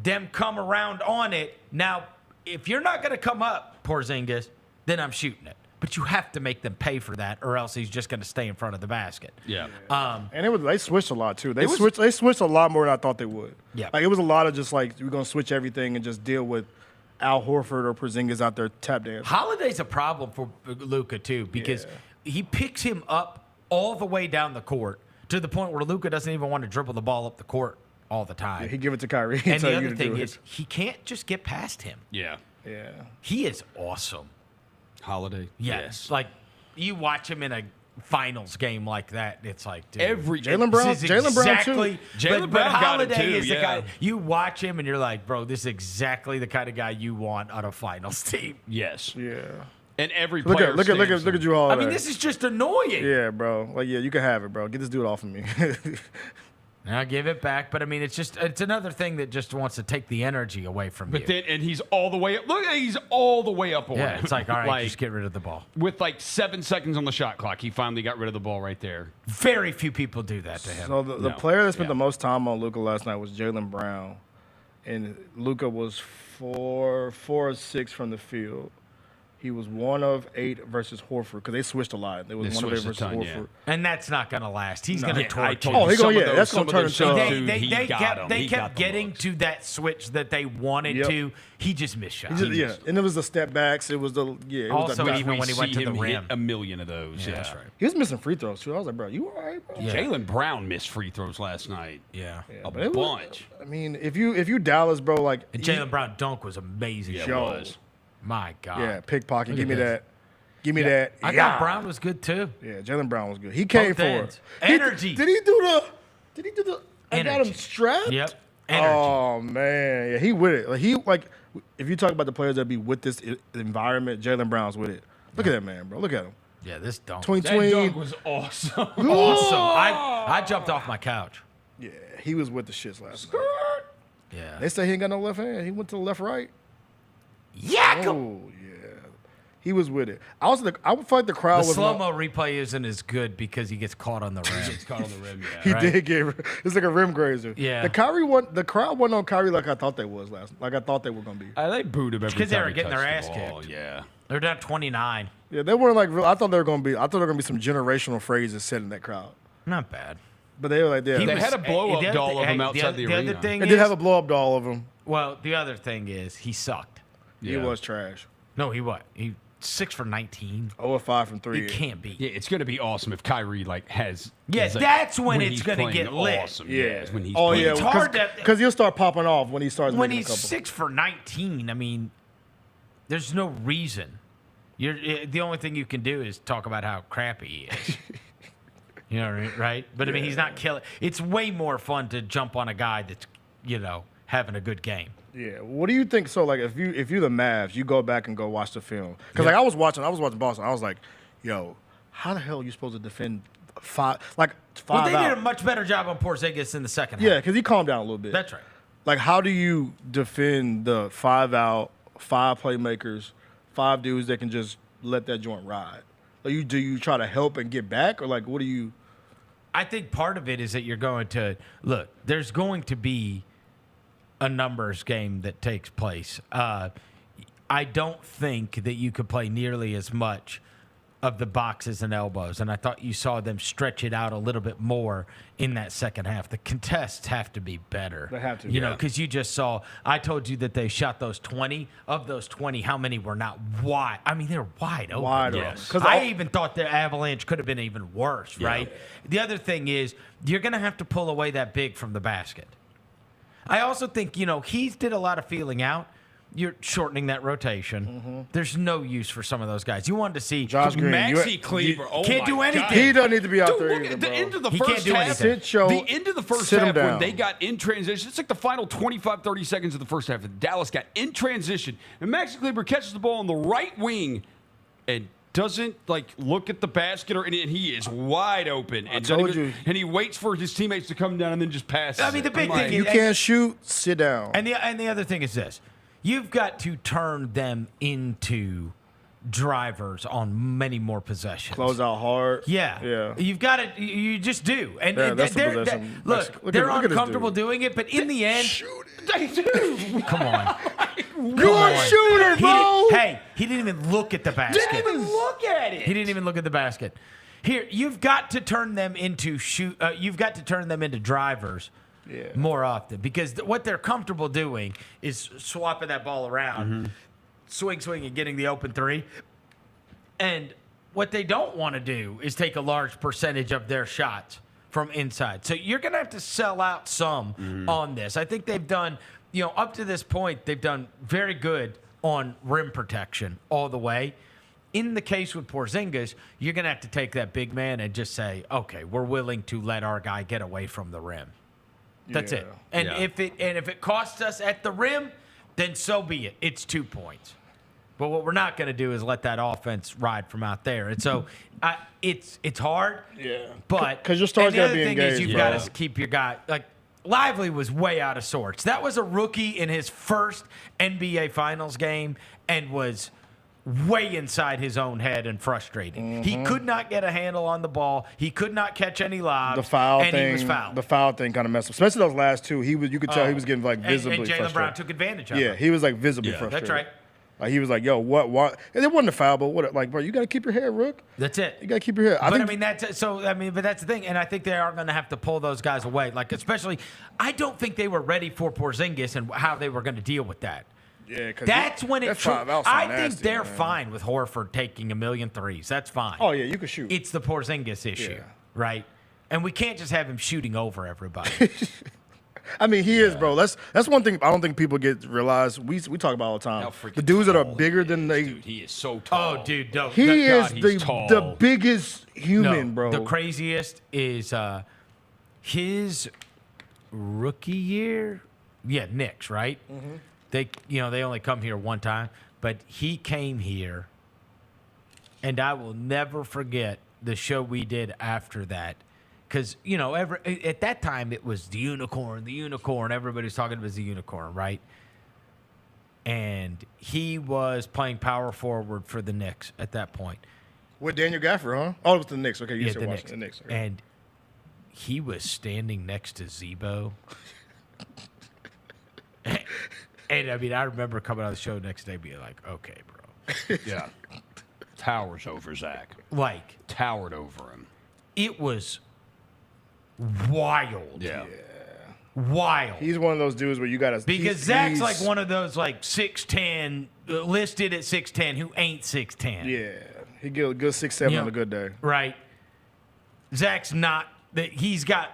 them come around on it. Now, if you're not going to come up, Porzingis, then I'm shooting it. But you have to make them pay for that, or else he's just going to stay in front of the basket. Yeah. And they switched a lot too. They switched a lot more than I thought they would. Yeah. Like it was a lot of just like we're going to switch everything and just deal with Al Horford or Porzingis out there tap dancing. Holiday's a problem for Luka too because he picks him up all the way down the court to the point where Luka doesn't even want to dribble the ball up the court all the time. Yeah, he give it to Kyrie. And the other thing is he can't just get past him. Yeah. Yeah. He is awesome. Holiday. Yes. Like you watch him in a finals game like that, it's like, dude, Jaylen Brown too. Jaylen Brown Holiday got it too, is the guy you watch him and you're like, bro, this is exactly the kind of guy you want on a finals team. Yes. Yeah. And every look player at Jrue Holiday. I mean, this is just annoying. Yeah, bro. Like, yeah, you can have it, bro. Get this dude off of me. Now give it back, but I mean, it's another thing that just wants to take the energy away from you. But then, and he's all the way up. Look, he's all the way up on yeah, him. it's like, all right, just get rid of the ball. With like 7 seconds on the shot clock, he finally got rid of the ball right there. Very few people do that to him. So the player that spent the most time on Luka last night was Jaylen Brown, and Luka was 4 of 6 from the field. He was 1 of 8 versus Horford because they switched a lot. They was 1 of 8 versus Horford. Yeah. And that's not going to last. He's going to torch you. That's going to turn into They kept getting to that switch that they wanted to. He just missed shots. And it was the step backs. It was the It also, was even when he went to the rim, a million of those. Yeah, that's right. He was missing free throws too. I was like, bro, you all right, bro? Yeah. Jaylen Brown missed free throws last night. Yeah, a bunch. I mean, if you Dallas, bro, like and Jaylen Brown dunk was amazing. Yeah, it was. My God. Yeah, pickpocket. Give me that. Give me that. I thought Brown was good too. Yeah, Jaylen Brown was good. He came for it. Energy. Did he do the? I got him strapped. Yep. Energy. Oh man, yeah, he with it. If you talk about the players that be with this environment, Jaylen Brown's with it. Look at that man, bro. Look at him. Yeah, this dunk. That dunk was awesome. Awesome. I jumped off my couch. Yeah, he was with the shits last night. Yeah. They say he ain't got no left hand. He went to the left right. Yeah. Oh yeah. He was with it. I feel like the crowd The was slow-mo replay isn't as good because he gets caught on the rim. He gets caught on the rim, yeah. He Right. did get. It's like a rim grazer. Yeah. The crowd wasn't on Kyrie like I thought they was Like I thought they were gonna be. They booed him every Because they time were he getting their touched ass the ball, kicked. Yeah. They're down 29. Yeah, they weren't like real. I thought there were gonna be some generational phrases said in that crowd. Not bad. But they were like, They had a blow-up doll of him outside the arena. Other thing They is, did have a blow up doll of him. well, the other thing is he sucked. He was trash. No, he what? He 6 for 19. 0 of 5 from 3. It can't be. Yeah, it's going to be awesome if Kyrie has. Yeah, is, like, that's when it's he's going to playing get lit. Awesome. Yeah. is when he's Oh playing. yeah, It's hard because he'll start popping off when he starts. When making he's a couple. 6 for 19, I mean, there's no reason. The only thing you can do is talk about how crappy he is. You know, right? But I mean, he's not killing. It's way more fun to jump on a guy that's, having a good game. Yeah. What do you think? So like, if you're the Mavs, you go back and go watch the film because like I was watching Boston. I was like, yo, how the hell are you supposed to defend five Well, they out? did a much better job on Porzingis in the second half. Yeah, because he calmed down a little bit. That's right. Like, how do you defend the 5 out, 5 playmakers, 5 dudes that can just let that joint ride? Like, do you try to help and get back, or like, what do you? I think part of it is that you're going to look. There's going to be a numbers game that takes place. I don't think that you could play nearly as much of the boxes and elbows, and I thought you saw them stretch it out a little bit more in that second half. The contests have to be better. They have to, you know, because you just saw. I told you that they shot those 20. Of those 20, how many were not wide? I mean, they're wide open. Wide open. Yes. 'Cause I even thought the Avalanche could have been even worse. Right. The other thing is you're going to have to pull away that big from the basket. I also think Heath did a lot of feeling out. You're shortening that rotation. Mm-hmm. There's no use for some of those guys. You wanted to see Josh Green, Maxi Kleber. can't do anything. He doesn't need to be out Dude, there look either, at the bro. end of the He first can't do half. anything. The end of the first Sit him half when down. they got in transition, it's like the final 25, 30 seconds of the first half. Dallas got in transition, and Maxi Kleber catches the ball on the right wing and doesn't look at the basket, and he is wide open. And told you. And he waits for his teammates to come down and then just passes. I mean, the big I'm thing like, is You can't shoot. Sit down. And the other thing is this: you've got to turn them into drivers on many more possessions. Close out hard. Yeah. You've got to. You just do. And Yeah, that's the they're, possession. look, Look they're at this uncomfortable dude. doing it, but in the end, they do. come on. You're a shooter, bro. He didn't even look at the basket. Didn't even look at it. He didn't even look at the basket. Here, you've got to turn them into you've got to turn them into drivers more often because what they're comfortable doing is swapping that ball around, swing, and getting the open three. And what they don't want to do is take a large percentage of their shots from inside. So you're going to have to sell out some on this. I think they've done, up to this point, they've done very good on rim protection all the way. In the case with Porzingis, you're going to have to take that big man and just say, okay, we're willing to let our guy get away from the rim. That's it. And if it costs us at the rim, then so be it. It's 2 points. But what we're not going to do is let that offense ride from out there. And so it's hard. Yeah. But because your star's got to be the other thing is engaged. you've got to keep your guy Lively was way out of sorts. That was a rookie in his first NBA Finals game and was way inside his own head and frustrated. He could not get a handle on the ball. He could not catch any lobs. The foul and thing, he was fouled. the foul thing kind of messed up, especially those last two. You could tell he was getting visibly and Jaylen frustrated. Brown took advantage of it. Yeah, he was visibly frustrated. That's right. Like he was like, "Yo, what?" And it wasn't a foul, but what? Like, bro, you got to keep your head, Rook. That's it. You got to keep your head. But that's the thing, and I think they are going to have to pull those guys away. Especially, I don't think they were ready for Porzingis and how they were going to deal with that. Yeah, that's when it. I think nasty, they're man. fine with Horford taking 1,000,000 threes. That's fine. Oh yeah, you can shoot. It's the Porzingis issue, right? And we can't just have him shooting over everybody. I mean, he is, bro. That's one thing I don't think people realize. We talk about all the time. The dudes that are bigger than they. Dude, he is so tall. Oh, dude, no. He is he's the biggest human, bro. The craziest is his rookie year. Yeah, Knicks, right? Mm-hmm. They only come here one time, but he came here, and I will never forget the show we did after that. Because, at that time it was the unicorn. Everybody's talking about the unicorn, right? and he was playing power forward for the Knicks at that point. With Daniel Gafford, huh? Oh, it was the Knicks. Okay, you Yeah, said the Washington. Knicks. The Knicks. Okay. And he was standing next to Zebo. And I mean, I remember coming out of the show next day being like, okay, bro. Yeah. Towers over Zach. Like, towered over him. It was wild. Yeah. Wild. He's one of those dudes where you got to. Because Zach's like one of those like 6'10", listed at 6'10", who ain't 6'10". Yeah. He get a good 6'7" on a good day. Right. Zach's not. He's got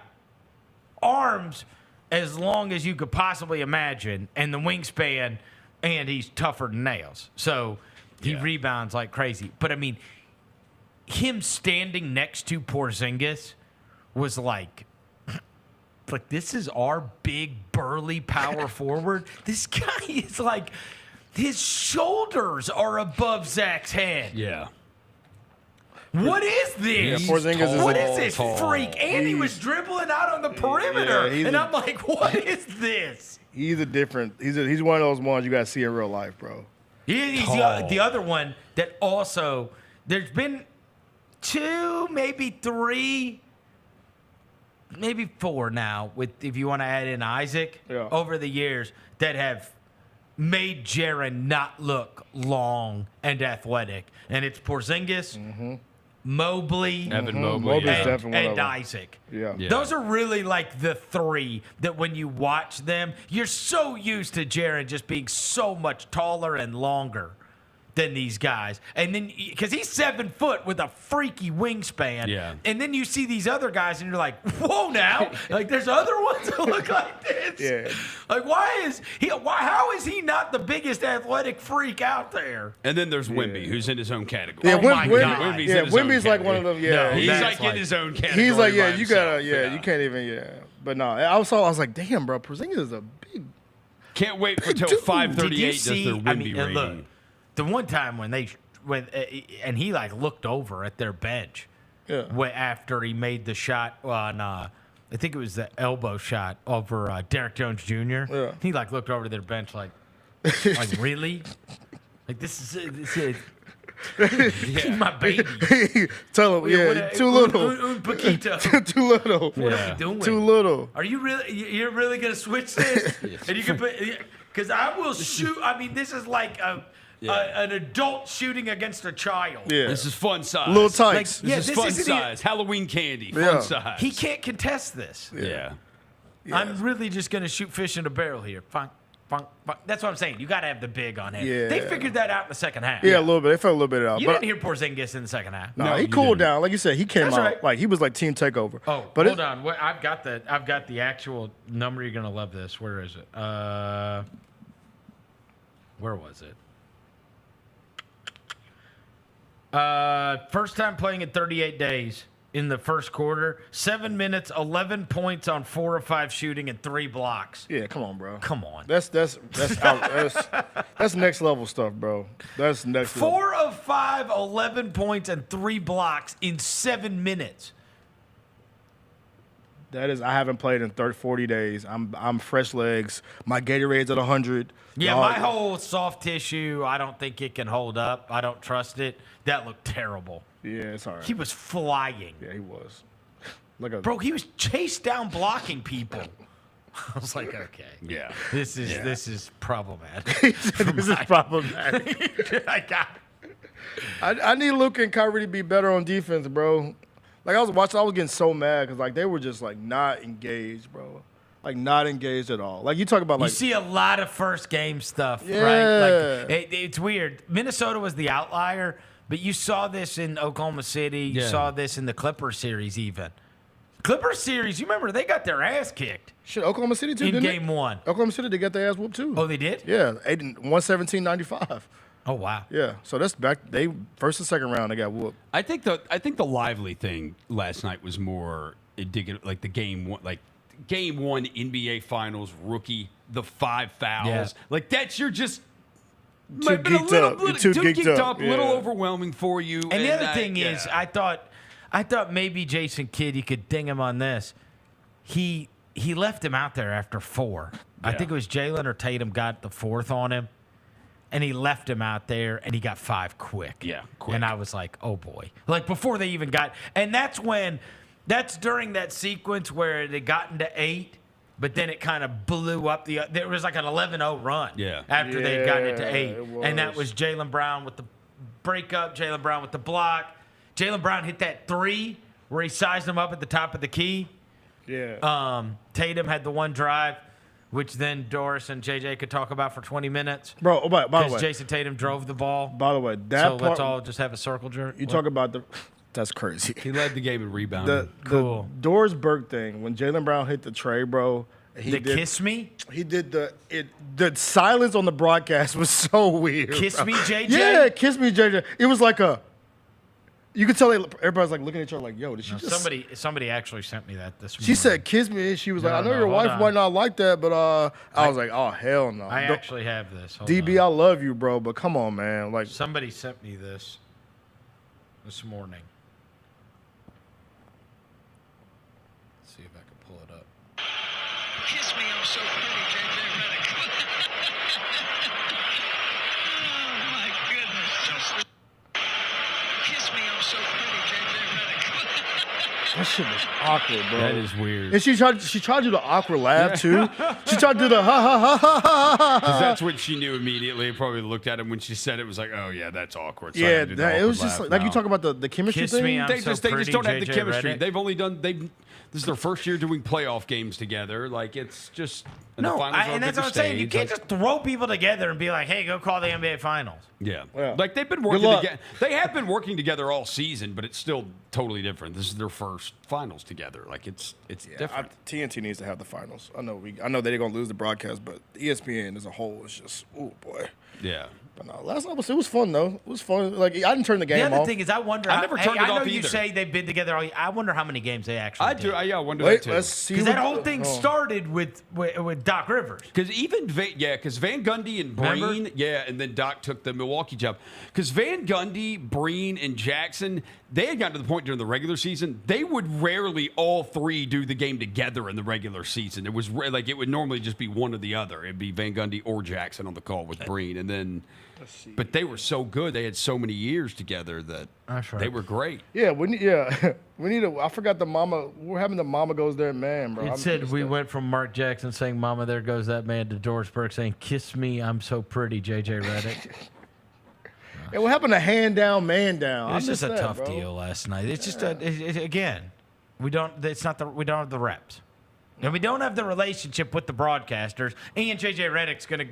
arms as long as you could possibly imagine, and the wingspan, and he's tougher than nails. So he rebounds like crazy. But, I mean, him standing next to Porzingis was like, this is our big, burly power forward. This guy is like, his shoulders are above Zach's head. Yeah. What is this? Yeah, Porzingis is what is this freak? And he was dribbling out on the perimeter. Yeah, and I'm like, what is this? He's a different. He's one of those ones you got to see in real life, bro. He's the other one that also, there's been 2, maybe 3, maybe 4 now, with if you want to add in Isaac, over the years that have made Jaren not look long and athletic. And it's Porzingis, Mobley, Evan Mobley, Mobley's definitely one of and them. Isaac. Yeah. Those are really like the 3 that when you watch them, you're so used to Jaren just being so much taller and longer than these guys. And then, because he's 7 foot with a freaky wingspan. Yeah. And then you see these other guys and you're like, whoa now. Like there's other ones that look like this. Yeah. Like how is he not the biggest athletic freak out there? And then there's Wemby, who's in his own category. Yeah, Oh my God. Wemby's in his own Wemby's like one of category. them. Yeah, He's that's like in like- his own category. He's like, by you gotta, himself. you can't even, But no, I was like, damn, bro, Porzingis is a big. Can't wait until Did 5:38 you does see? their I Wemby mean, rating. look, the one time and he like looked over at their bench, after he made the shot on, I think it was the elbow shot over Derrick Jones Jr. Yeah. He like looked over to their bench like really, like this is my baby. Tell him, too little. Un poquito. Too little. What are you doing? Too little. Are you really? You're really gonna switch this? And you can put, because I will shoot. I mean, this is like an adult shooting against a child. Yeah. This is fun size. Little tights. This is fun size. Halloween candy. Fun Yeah. size. He can't contest this. Yeah. I'm really just gonna shoot fish in a barrel here. Funk, funk, funk. That's what I'm saying. You got to have the big on him. Yeah. They figured that out in the second half. Yeah, a little bit. They felt a little bit out. You but didn't hear Porzingis in the second half. no, he cooled down. Like you said, he came That's out right. like he was like team takeover. Oh, but hold on. I've got the actual number. You're gonna love this. Where is it? Where was it? First time playing in 38 days in the first quarter. 7 minutes, 11 points on 4 of 5 shooting and 3 blocks. Yeah, come on, bro. Come on. That's next level stuff, bro. That's next level. 4 of 5, 11 points and 3 blocks in 7 minutes. That is, I haven't played in 40 days. I'm fresh legs. My Gatorade's at 100. Yeah, my whole soft tissue, I don't think it can hold up. I don't trust it. That looked terrible. Yeah, it's all right. He was flying. Yeah, he was. Look at Bro, he was chased down blocking people. I was like, okay. Yeah. This is problematic. This is problematic. I need Luka and Kyrie to be better on defense, bro. Like, I was watching, I was getting so mad because, like, they were just, like, not engaged, bro. Like, not engaged at all. Like, you talk about, like... You see a lot of first game stuff, Yeah. right? Like, it's weird. Minnesota was the outlier, but you saw this in Oklahoma City. You saw this in the Clippers series even. Clippers series, you remember, they got their ass kicked. Shit, Oklahoma City, too, in didn't game they? 1. Oklahoma City, they got their ass whooped, too. Oh, they did? Yeah, 117-95. Oh, wow. Yeah, so that's back. They first and second round, they got whooped. I think the lively thing last night was more indicative, like the game one NBA Finals rookie, the 5 fouls. Yeah. Like that's you're just Too might have been a geeked little, up. You're little- too geeked up, a little yeah. overwhelming for you. And the other thing is, I thought maybe Jason Kidd, you could ding him on this. He left him out there after 4. I think it was Jaylen or Tatum got the 4th on him. and he left him out there, and he got 5 quick. Yeah, quick. And I was like, oh, boy. Like, before they even got – and that's during that sequence where it had gotten to 8, but then it kind of blew up. There was like an 11-0 run after they had gotten it to 8. And that was Jaylen Brown with the breakup, Jaylen Brown with the block. Jaylen Brown hit that 3 where he sized him up at the top of the key. Yeah. Tatum had the one drive, which then Doris and JJ could talk about for 20 minutes. Bro, by the way. Because Jason Tatum drove the ball. By the way, let's all just have a circle jerk. You talk about that's crazy. He led the game in rebounding. The Doris Burke thing, when Jaylen Brown hit the tray, bro. Kiss me? He did the silence on the broadcast was so weird. Kiss me, JJ? Yeah, kiss me, JJ. It was like you could tell everybody's like looking at each other like, yo, did she just... Somebody actually sent me that this morning. She said, kiss me. And she was like, I know your wife might not like that, but I was like, oh, hell no. I actually have this. Hold DB, on. I love you, bro, but come on, man. Like, somebody sent me this morning. Let's see if I can pull it up. Kiss me, I'm so pretty, JJ Redick. Oh, my goodness. Kiss me, I'm so pretty, JJ Redick. That shit was awkward, bro. That is weird. And she tried to do the awkward laugh, too. She tried to do the ha, ha, ha, ha, ha, ha. Because that's what she knew immediately. Probably looked at him when she said it, was like, oh, yeah, that's awkward. So yeah, it was just like you talk about the chemistry Kiss thing. me, I'm They so just pretty, don't have the JJ chemistry. Redick. They've only done this is their first year doing playoff games together. Like, it's just and the No, finals are and that's bigger what I'm saying. You stage. can't Like, just throw people together and be like, hey, go call the NBA Finals. yeah. Yeah. Like they've been Good working luck. together. They have been working together all season, but it's still totally different. This is their first finals together. Like it's different. TNT needs to have the finals. I know they're gonna lose the broadcast, but ESPN as a whole is just, oh boy. Yeah. But no, last night it was fun though. It was fun. Like I didn't turn the game The other off. thing is, I wonder. I never turned it I know off you either. say they've been together all year. I wonder how many games they actually I did. do. I wonder Wait, that too. let's see. Because that whole thing started with Doc Rivers. Because because Van Gundy and Remember? Breen, and then Doc took the Milwaukee job. Because Van Gundy, Breen, and Jackson, they had gotten to the point during the regular season, they would rarely all three do the game together in the regular season. It was like it would normally just be one or the other. It'd be Van Gundy or Jackson on the call with Breen, and then. But they were so good; they had so many years together that they were great. Yeah, we need a. I forgot the mama. We're having the Mama Goes There man, bro. It said we went from Mark Jackson saying "Mama, there goes that man" to Doris Burke saying "Kiss me, I'm so pretty," JJ Redick. And what happened to hand down, man down? It's just a tough bro. deal last night. It's just again, we don't have the reps, and we don't have the relationship with the broadcasters. And JJ Redick's gonna.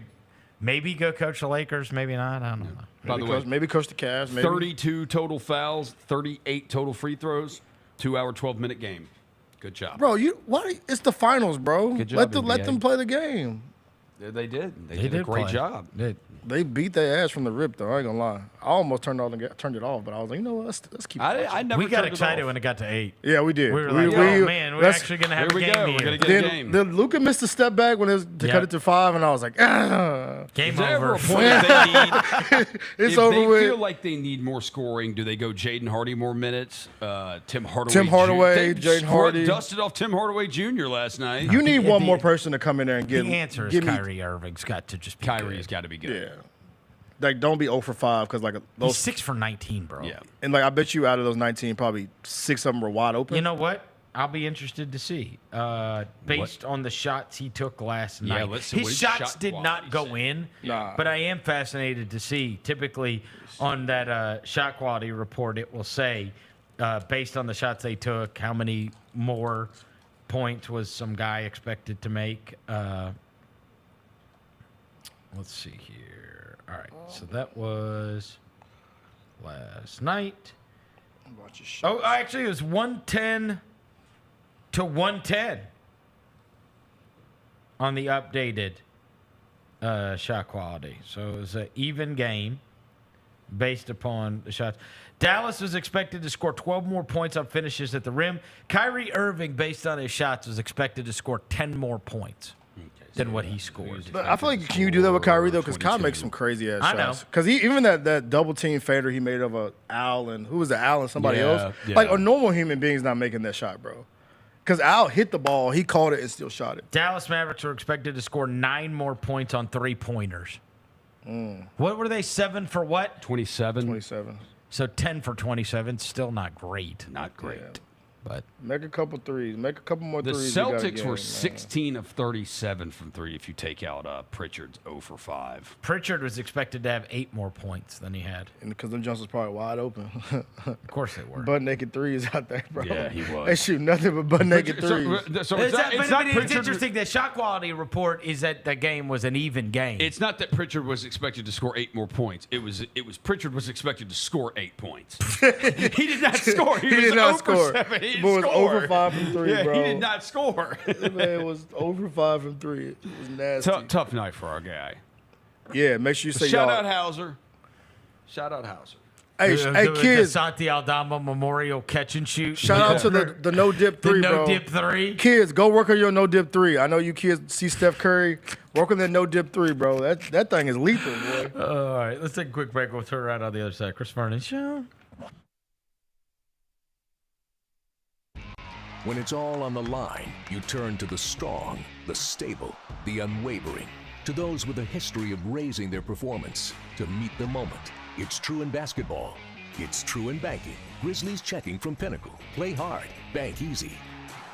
Maybe go coach the Lakers, maybe not. I don't know. By the way, maybe coach the Cavs. Maybe. 32 total fouls, 38 total free throws, 2-hour, 12-minute game. Good job, Bro, it's the finals, bro. Good job, let them play the game. Yeah, they did. They did a great job. They beat their ass from the rip, though. I ain't gonna lie. I almost turned it off, but I was like, you know what? Let's keep. I never. We got turned it excited off. when it got to 8. Yeah, we did. We were like, oh man, we're actually gonna have a game here. We're gonna get a game. Then Luka missed a step back when it was to cut it to 5, and I was like, game Is there over. ever a point they need? It's if over they with. feel like they need more scoring, do they go Jaden Hardy more minutes? Tim Hardaway. Jaden Hardy. Dusted off Tim Hardaway Jr. last night. You need one more person to come in there and give. The answer is give me- Kyrie Irving's got to just be Kyrie's good. got to be good. Yeah. Like, don't be 0 for 5 because like He's those 6 for 19, bro. Yeah. and like I bet you out of those 19, probably 6 of them were wide open. You know what? I'll be interested to see. Based on the shots he took last night. let's see what his his shots shot did not quality go in. Nah. But I am fascinated to see. Typically on that shot quality report, it will say, based on the shots they took, how many more points was some guy expected to make. Let's see here. All right. So that was last night. Oh, actually, it was 110 to 110 on the updated shot quality. So it was an even game based upon the shots. Dallas was expected to score 12 more points on finishes at the rim. Kyrie Irving, based on his shots, was expected to score 10 more points than what he scored. But I feel like, can you do that with Kyrie though? Because Kyrie makes some crazy ass shots. I know. Because even that double team fader he made of Al and who was it? Al and somebody else. Yeah. Like a normal human being's not making that shot, bro. Because Al hit the ball, he caught it and still shot it. Dallas Mavericks were expected to score 9 more points on 3-pointers. What were they? 7 for what? 27. 27. So 10 for 27. Still not great. Not great. Yeah. But make a couple threes. Make a couple more the threes. Celtics were 16 of 37 from 3 if you take out Pritchard's 0 for 5. Pritchard was expected to have 8 more points than he had. And because them jumps was probably wide open. Of course they were. Butt naked threes out there, bro. Yeah, he was. They shoot nothing but butt naked threes. So it's interesting. The shot quality report is that the game was an even game. It's not that Pritchard was expected to score 8 more points. It was Pritchard was expected to score 8 points. He did not score. He did not score. 7. He Boy, didn't was score. over 5 from 3, bro. He did not score. Man was over 5 from 3. It was nasty. Tough night for our guy. Yeah, make sure you say Shout y'all. out Hauser. Shout out Hauser. Hey, the kids. Santi Aldama Memorial catch and shoot. Shout out to the no dip 3, the bro. no dip 3. Kids, go work on your no dip 3. I know you kids see Steph Curry. Work on that no dip 3, bro. That thing is lethal, boy. All right, let's take a quick break. We'll turn around on the other side. Chris Vernon Show. When it's all on the line, you turn to the strong, the stable, the unwavering. To those with a history of raising their performance, to meet the moment. It's true in basketball. It's true in banking. Grizzlies Checking from Pinnacle. Play hard. Bank easy.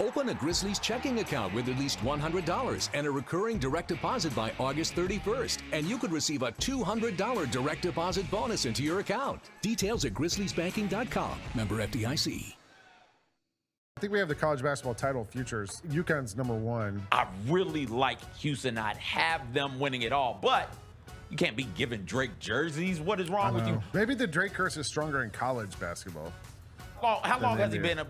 Open a Grizzlies checking account with at least $100 and a recurring direct deposit by August 31st. And you could receive a $200 direct deposit bonus into your account. Details at grizzliesbanking.com. Member FDIC. I think we have the college basketball title futures. UConn's number 1. I really like Houston. I'd have them winning it all, but you can't be giving Drake jerseys. What is wrong with you? Maybe the Drake curse is stronger in college basketball. How long has he been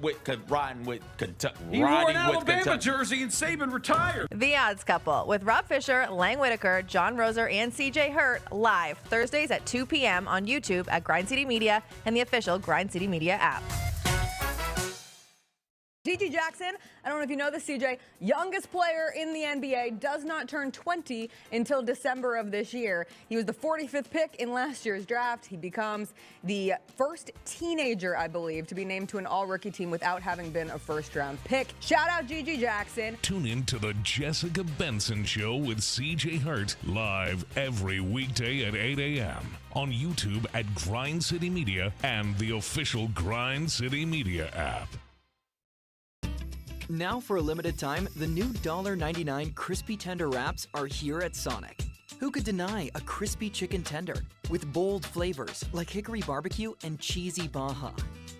riding with Kentucky? He wore an Alabama jersey and Saban retired. The Odds Couple with Rob Fisher, Lang Whitaker, John Roser, and CJ Hurt live Thursdays at 2 p.m. on YouTube at Grind City Media and the official Grind City Media app. G.G. Jackson, I don't know if you know this, CJ, youngest player in the NBA, does not turn 20 until December of this year. He was the 45th pick in last year's draft. He becomes the first teenager, I believe, to be named to an all-rookie team without having been a first-round pick. Shout out G.G. Jackson. Tune in to the Jessica Benson Show with C.J. Hurt live every weekday at 8 a.m. on YouTube at Grind City Media and the official Grind City Media app. Now for a limited time, the new $1.99 crispy tender wraps are here at Sonic. Who could deny a crispy chicken tender with bold flavors like hickory barbecue and cheesy Baja?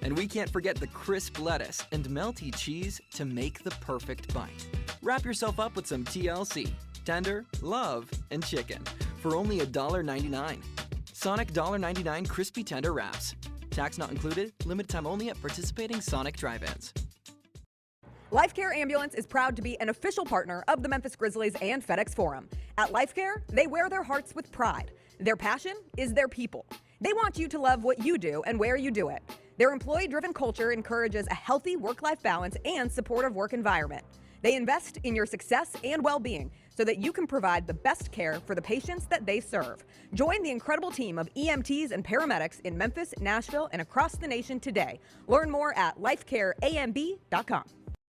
And we can't forget the crisp lettuce and melty cheese to make the perfect bite. Wrap yourself up with some TLC, tender, love, and chicken for only $1.99. Sonic $1.99 crispy tender wraps. Tax not included, limited time only at participating Sonic drive-ins. Life Care Ambulance is proud to be an official partner of the Memphis Grizzlies and FedEx Forum. At Life Care, they wear their hearts with pride. Their passion is their people. They want you to love what you do and where you do it. Their employee-driven culture encourages a healthy work-life balance and supportive work environment. They invest in your success and well-being so that you can provide the best care for the patients that they serve. Join the incredible team of EMTs and paramedics in Memphis, Nashville, and across the nation today. Learn more at lifecareamb.com.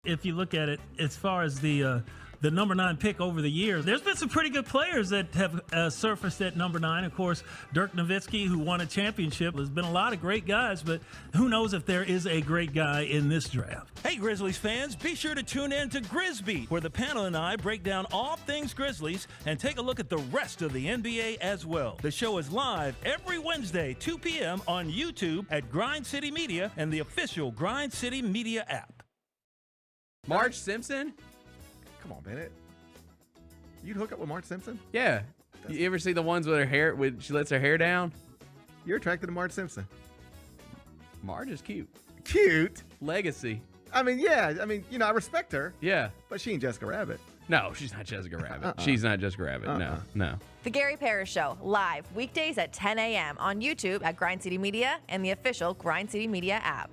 If you look at it as far as the number 9 pick over the years, there's been some pretty good players that have surfaced at number 9. Of course, Dirk Nowitzki, who won a championship. There's been a lot of great guys, but who knows if there is a great guy in this draft. Hey, Grizzlies fans, be sure to tune in to Grizzbeat, where the panel and I break down all things Grizzlies and take a look at the rest of the NBA as well. The show is live every Wednesday, 2 p.m. on YouTube at Grind City Media and the official Grind City Media app. Marge Simpson? Come on, Bennett. You'd hook up with Marge Simpson? Yeah. You ever see the ones with her hair, when she lets her hair down? You're attracted to Marge Simpson. Marge is cute. Cute? Legacy. I mean, yeah. I mean, I respect her. Yeah. But she ain't Jessica Rabbit. No, she's not Jessica Rabbit. She's not Jessica Rabbit. No. The Gary Parrish Show, live weekdays at 10 a.m. on YouTube at Grind City Media and the official Grind City Media app.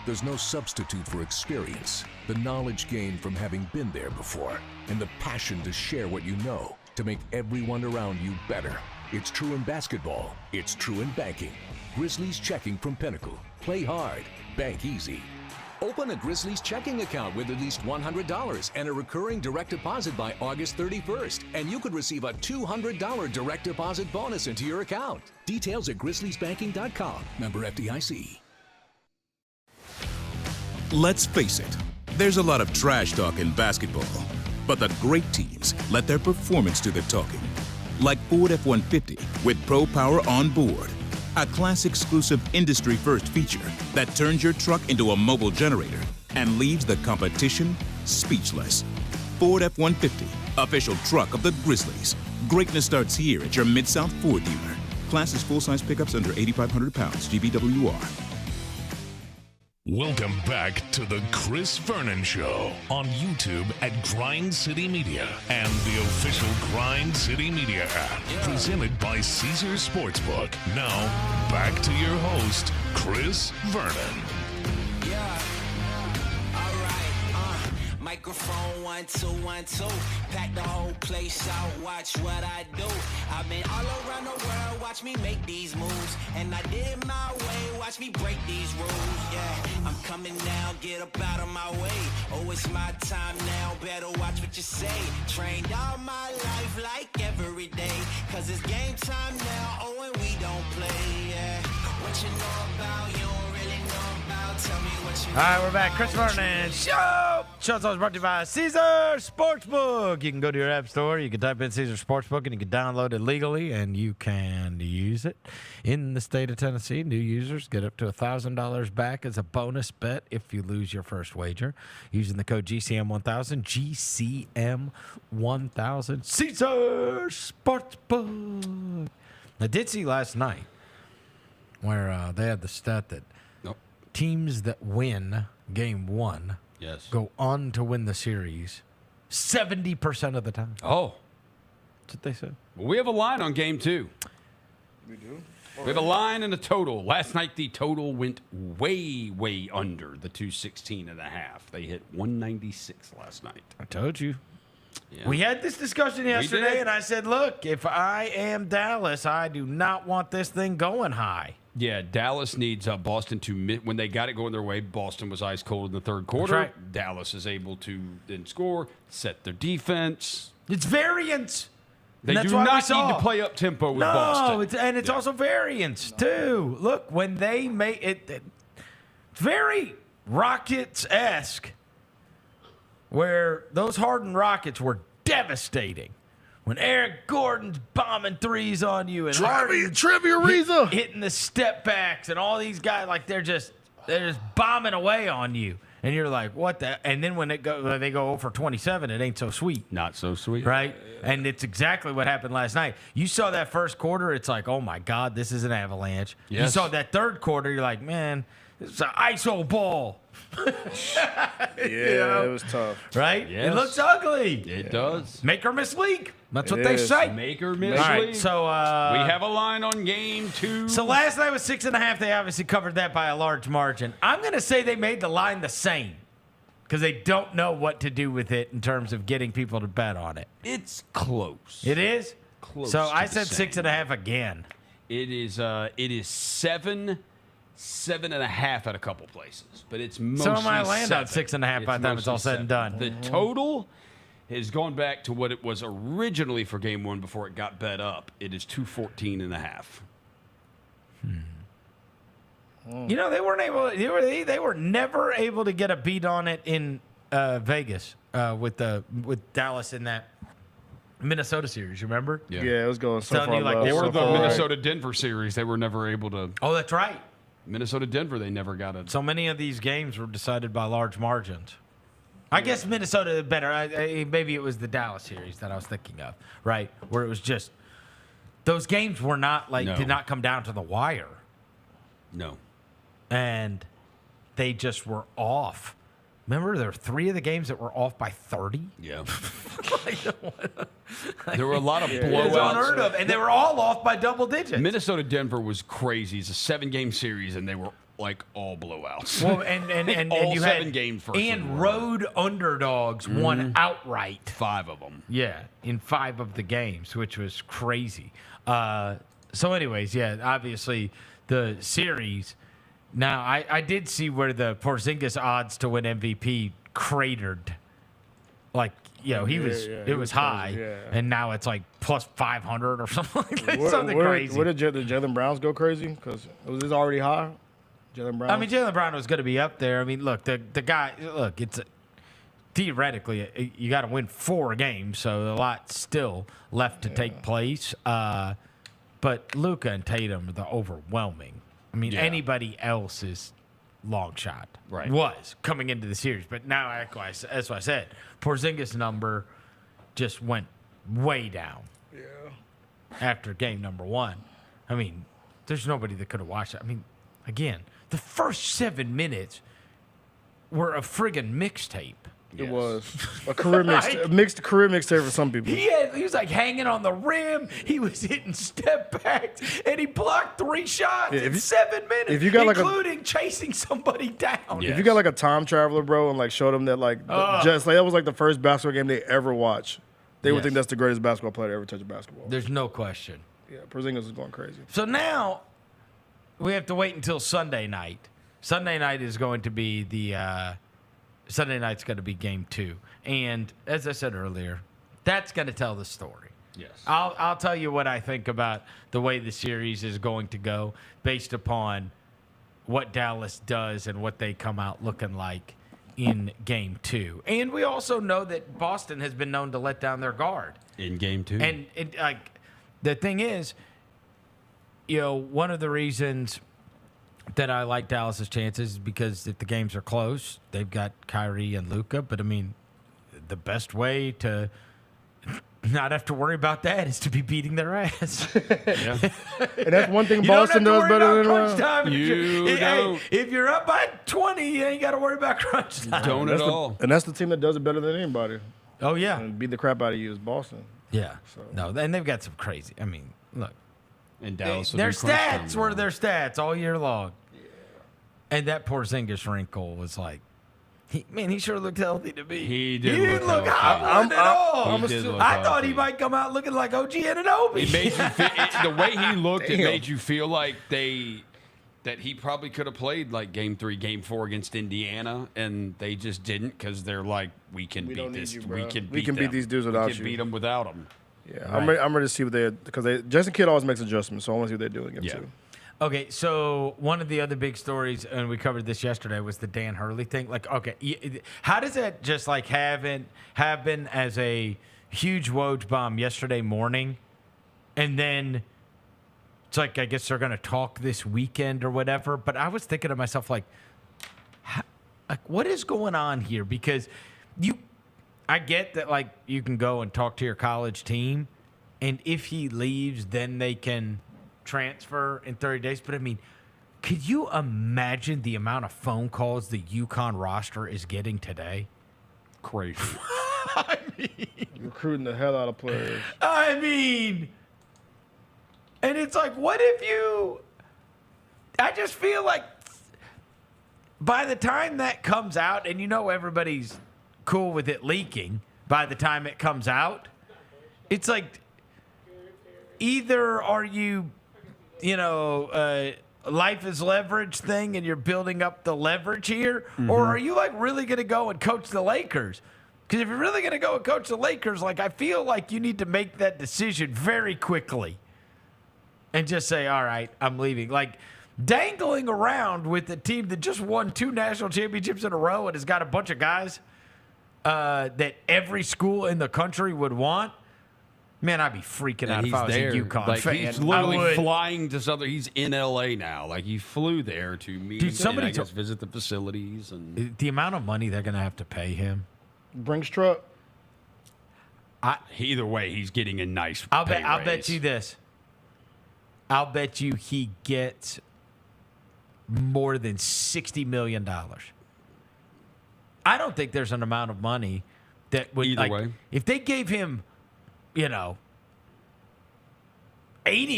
There's no substitute for experience, the knowledge gained from having been there before, and the passion to share what you know to make everyone around you better. It's true in basketball. It's true in banking. Grizzlies Checking from Pinnacle. Play hard. Bank easy. Open a Grizzlies checking account with at least $100 and a recurring direct deposit by August 31st, and you could receive a $200 direct deposit bonus into your account. Details at grizzliesbanking.com. Member FDIC. Let's face it, there's a lot of trash talk in basketball, but the great teams let their performance do the talking. Like Ford F-150 with Pro Power on board. A class-exclusive industry-first feature that turns your truck into a mobile generator and leaves the competition speechless. Ford F-150, official truck of the Grizzlies. Greatness starts here at your Mid-South Ford dealer. Class is full-size pickups under 8,500 pounds, GVWR. Welcome back to the Chris Vernon Show on YouTube at Grind City Media and the official Grind City Media app, presented by Caesars Sportsbook. Now, back to your host, Chris Vernon. Microphone 1 2 1 2, pack the whole place out. Watch what I do. I've been all around the world. Watch me make these moves, and I did it my way. Watch me break these rules. Yeah, I'm coming now. Get up out of my way. Oh, it's my time now. Better watch what you say. Trained all my life like every day, 'cause it's game time now. Oh, and we don't play. Yeah, what you know about you don't really know about. Tell me what you know. All right, we're back. Chris Vernon Show. Show's always brought to you by Caesars Sportsbook. You can go to your app store, you can type in Caesars Sportsbook, and you can download it legally, and you can use it. In the state of Tennessee, new users get up to $1,000 back as a bonus bet if you lose your first wager using the code GCM1000, GCM1000, Caesars Sportsbook. I did see last night where they had the stat that teams that win game one go on to win the series 70% of the time. Oh. That's what they said. Well, we have a line on game two. We do? We have a line and a total. Last night, the total went way, way under the 216.5. They hit 196 last night. I told you. Yeah. We had this discussion yesterday, and I said, look, if I am Dallas, I do not want this thing going high. Yeah, Dallas needs Boston to, when they got it going their way, Boston was ice cold in the third quarter. That's right. Dallas is able to then score, set their defense. It's variance. They do not need to play up tempo with Boston. No, it's also variance, too. Look, when they make it, it's very Rockets-esque, where those Harden Rockets were devastating. When Eric Gordon's bombing threes on you and Trivia Reza hitting the step backs and all these guys, like they're just bombing away on you. And you're like, what the? And then when they go 0 for 27, it ain't so sweet. Not so sweet. Right? And it's exactly what happened last night. You saw that first quarter, it's like, oh my God, this is an avalanche. Yes. You saw that third quarter, you're like, man, this is an ISO ball. It was tough. Right? Yes. It looks ugly. It does. Make or miss league. That's what It they is. say. Make or miss All right, league. so we have a line on game two. So last night was 6.5. They obviously covered that by a large margin. I'm going to say they made the line the same because they don't know what to do with it in terms of getting people to bet on it. It's close. It is? Close So to I the said same. 6.5 again. It is 7.5 at a couple places, but it's mostly So I might land on 7. 6.5 by the time it's all mostly said and 7. done. The total has gone back to what it was originally for game one before it got bet up. It is 214.5. You know, they weren't able. They were never able to get a beat on it in Vegas with Dallas in that Minnesota series. You remember? Yeah, it was going so Telling far you, like, left, they Or so the far right. Minnesota-Denver series, they were never able to. Oh, that's right. Minnesota-Denver, they never got it. So many of these games were decided by large margins. I guess Minnesota better. Maybe it was the Dallas series that I was thinking of, right? Where it was just those games were not did not come down to the wire. No. And they just were off. Remember, there were 3 of the games that were off by 30? Yeah. There were a lot of blowouts. It's unheard of, and they were all off by double digits. Minnesota-Denver was crazy. It's a 7-game series, and they were like all blowouts. Well, and all you 7 had games first. and road underdogs won outright. 5 of them. Yeah, in 5 of the games, which was crazy. So, anyways, yeah, obviously the series. Now, I did see where the Porzingis odds to win MVP cratered. Like, it was high, and now it's like plus 500 or something like that. Something crazy. Where did Jaylen Brown's go crazy? Because was this already high? Jaylen Brown. I mean, Jaylen Brown was going to be up there. I mean, look, the guy. Look, it's theoretically you got to win 4 games, so a lot still left to take place. But Luka and Tatum are the overwhelming. I mean, anybody else is long shot. Right. Was coming into the series, but now that's what I said. Porzingis' number just went way down. Yeah. After game number 1, I mean, there's nobody that could have watched it. I mean, again, the first 7 minutes were a friggin' mixtape. It was a career mixed career mixtape for some people. He was like hanging on the rim. He was hitting step backs, and he blocked 3 shots in 7 minutes, if you got including chasing somebody down. If you got like a time traveler, bro, and like showed them that just like that was like the first basketball game they ever watched, they would think that's the greatest basketball player to ever touch a basketball. There's no question. Yeah, Porzingis is going crazy. So now we have to wait until Sunday night. Sunday night is going to be Sunday night's going to be game 2. And as I said earlier, that's going to tell the story. Yes. I'll tell you what I think about the way the series is going to go based upon what Dallas does and what they come out looking like in game 2. And we also know that Boston has been known to let down their guard. In game 2. And the thing is, one of the reasons that I like Dallas's chances is because if the games are close, they've got Kyrie and Luka. But, I mean, the best way to not have to worry about that is to be beating their ass. And that's one thing Boston does better than crunch time. don't. If you're up by 20, you ain't got to worry about crunch time. Don't at all. And that's the team that does it better than anybody. Oh, yeah. And beat the crap out of you is Boston. Yeah. No, and they've got some crazy. I mean, look. And Dallas Their stats were their stats all year long. Yeah. And that Porzingis wrinkle was like, he sure looked healthy to me. He did. He didn't look hot at all. I thought he healthy. might come out looking like OG Anunoby. It made you feel, the way he looked, it made you feel like that he probably could have played like game 3, game 4 against Indiana, and they just didn't because they're like, we can beat this. We can beat these dudes without we can beat them without them. Yeah, right. I'm ready to see what because Jason Kidd always makes adjustments, so I want to see what they're doing again too. Okay, so one of the other big stories, and we covered this yesterday, was the Dan Hurley thing. Like, okay, how does that just like happen as a huge Woj bomb yesterday morning, and then it's like I guess they're gonna talk this weekend or whatever. But I was thinking to myself like what is going on here? Because I get that, like, you can go and talk to your college team, and if he leaves, then they can transfer in 30 days. But, I mean, could you imagine the amount of phone calls the UConn roster is getting today? Crazy. I mean, recruiting the hell out of players. I mean, and it's like, what if you – I just feel like by the time that comes out, and everybody's – cool with it leaking by the time it comes out, it's like either are you life is leverage thing and you're building up the leverage here, or are you like really going to go and coach the Lakers? Because if you're really going to go and coach the Lakers, like, I feel like you need to make that decision very quickly and just say, all right, I'm leaving. Like, dangling around with a team that just won 2 national championships in a row and has got a bunch of guys that every school in the country would want, man, I'd be freaking out if I was a UConn fan. He's literally flying to Southern. He's in L.A. now. Like, he flew there to meet and I guess visit the facilities. And the amount of money they're going to have to pay him. Brinks truck. Either way, he's getting a nice I'll pay bet raise. you this. I'll bet you he gets more than $60 million. I don't think there's an amount of money that would Either way. If they gave him, $80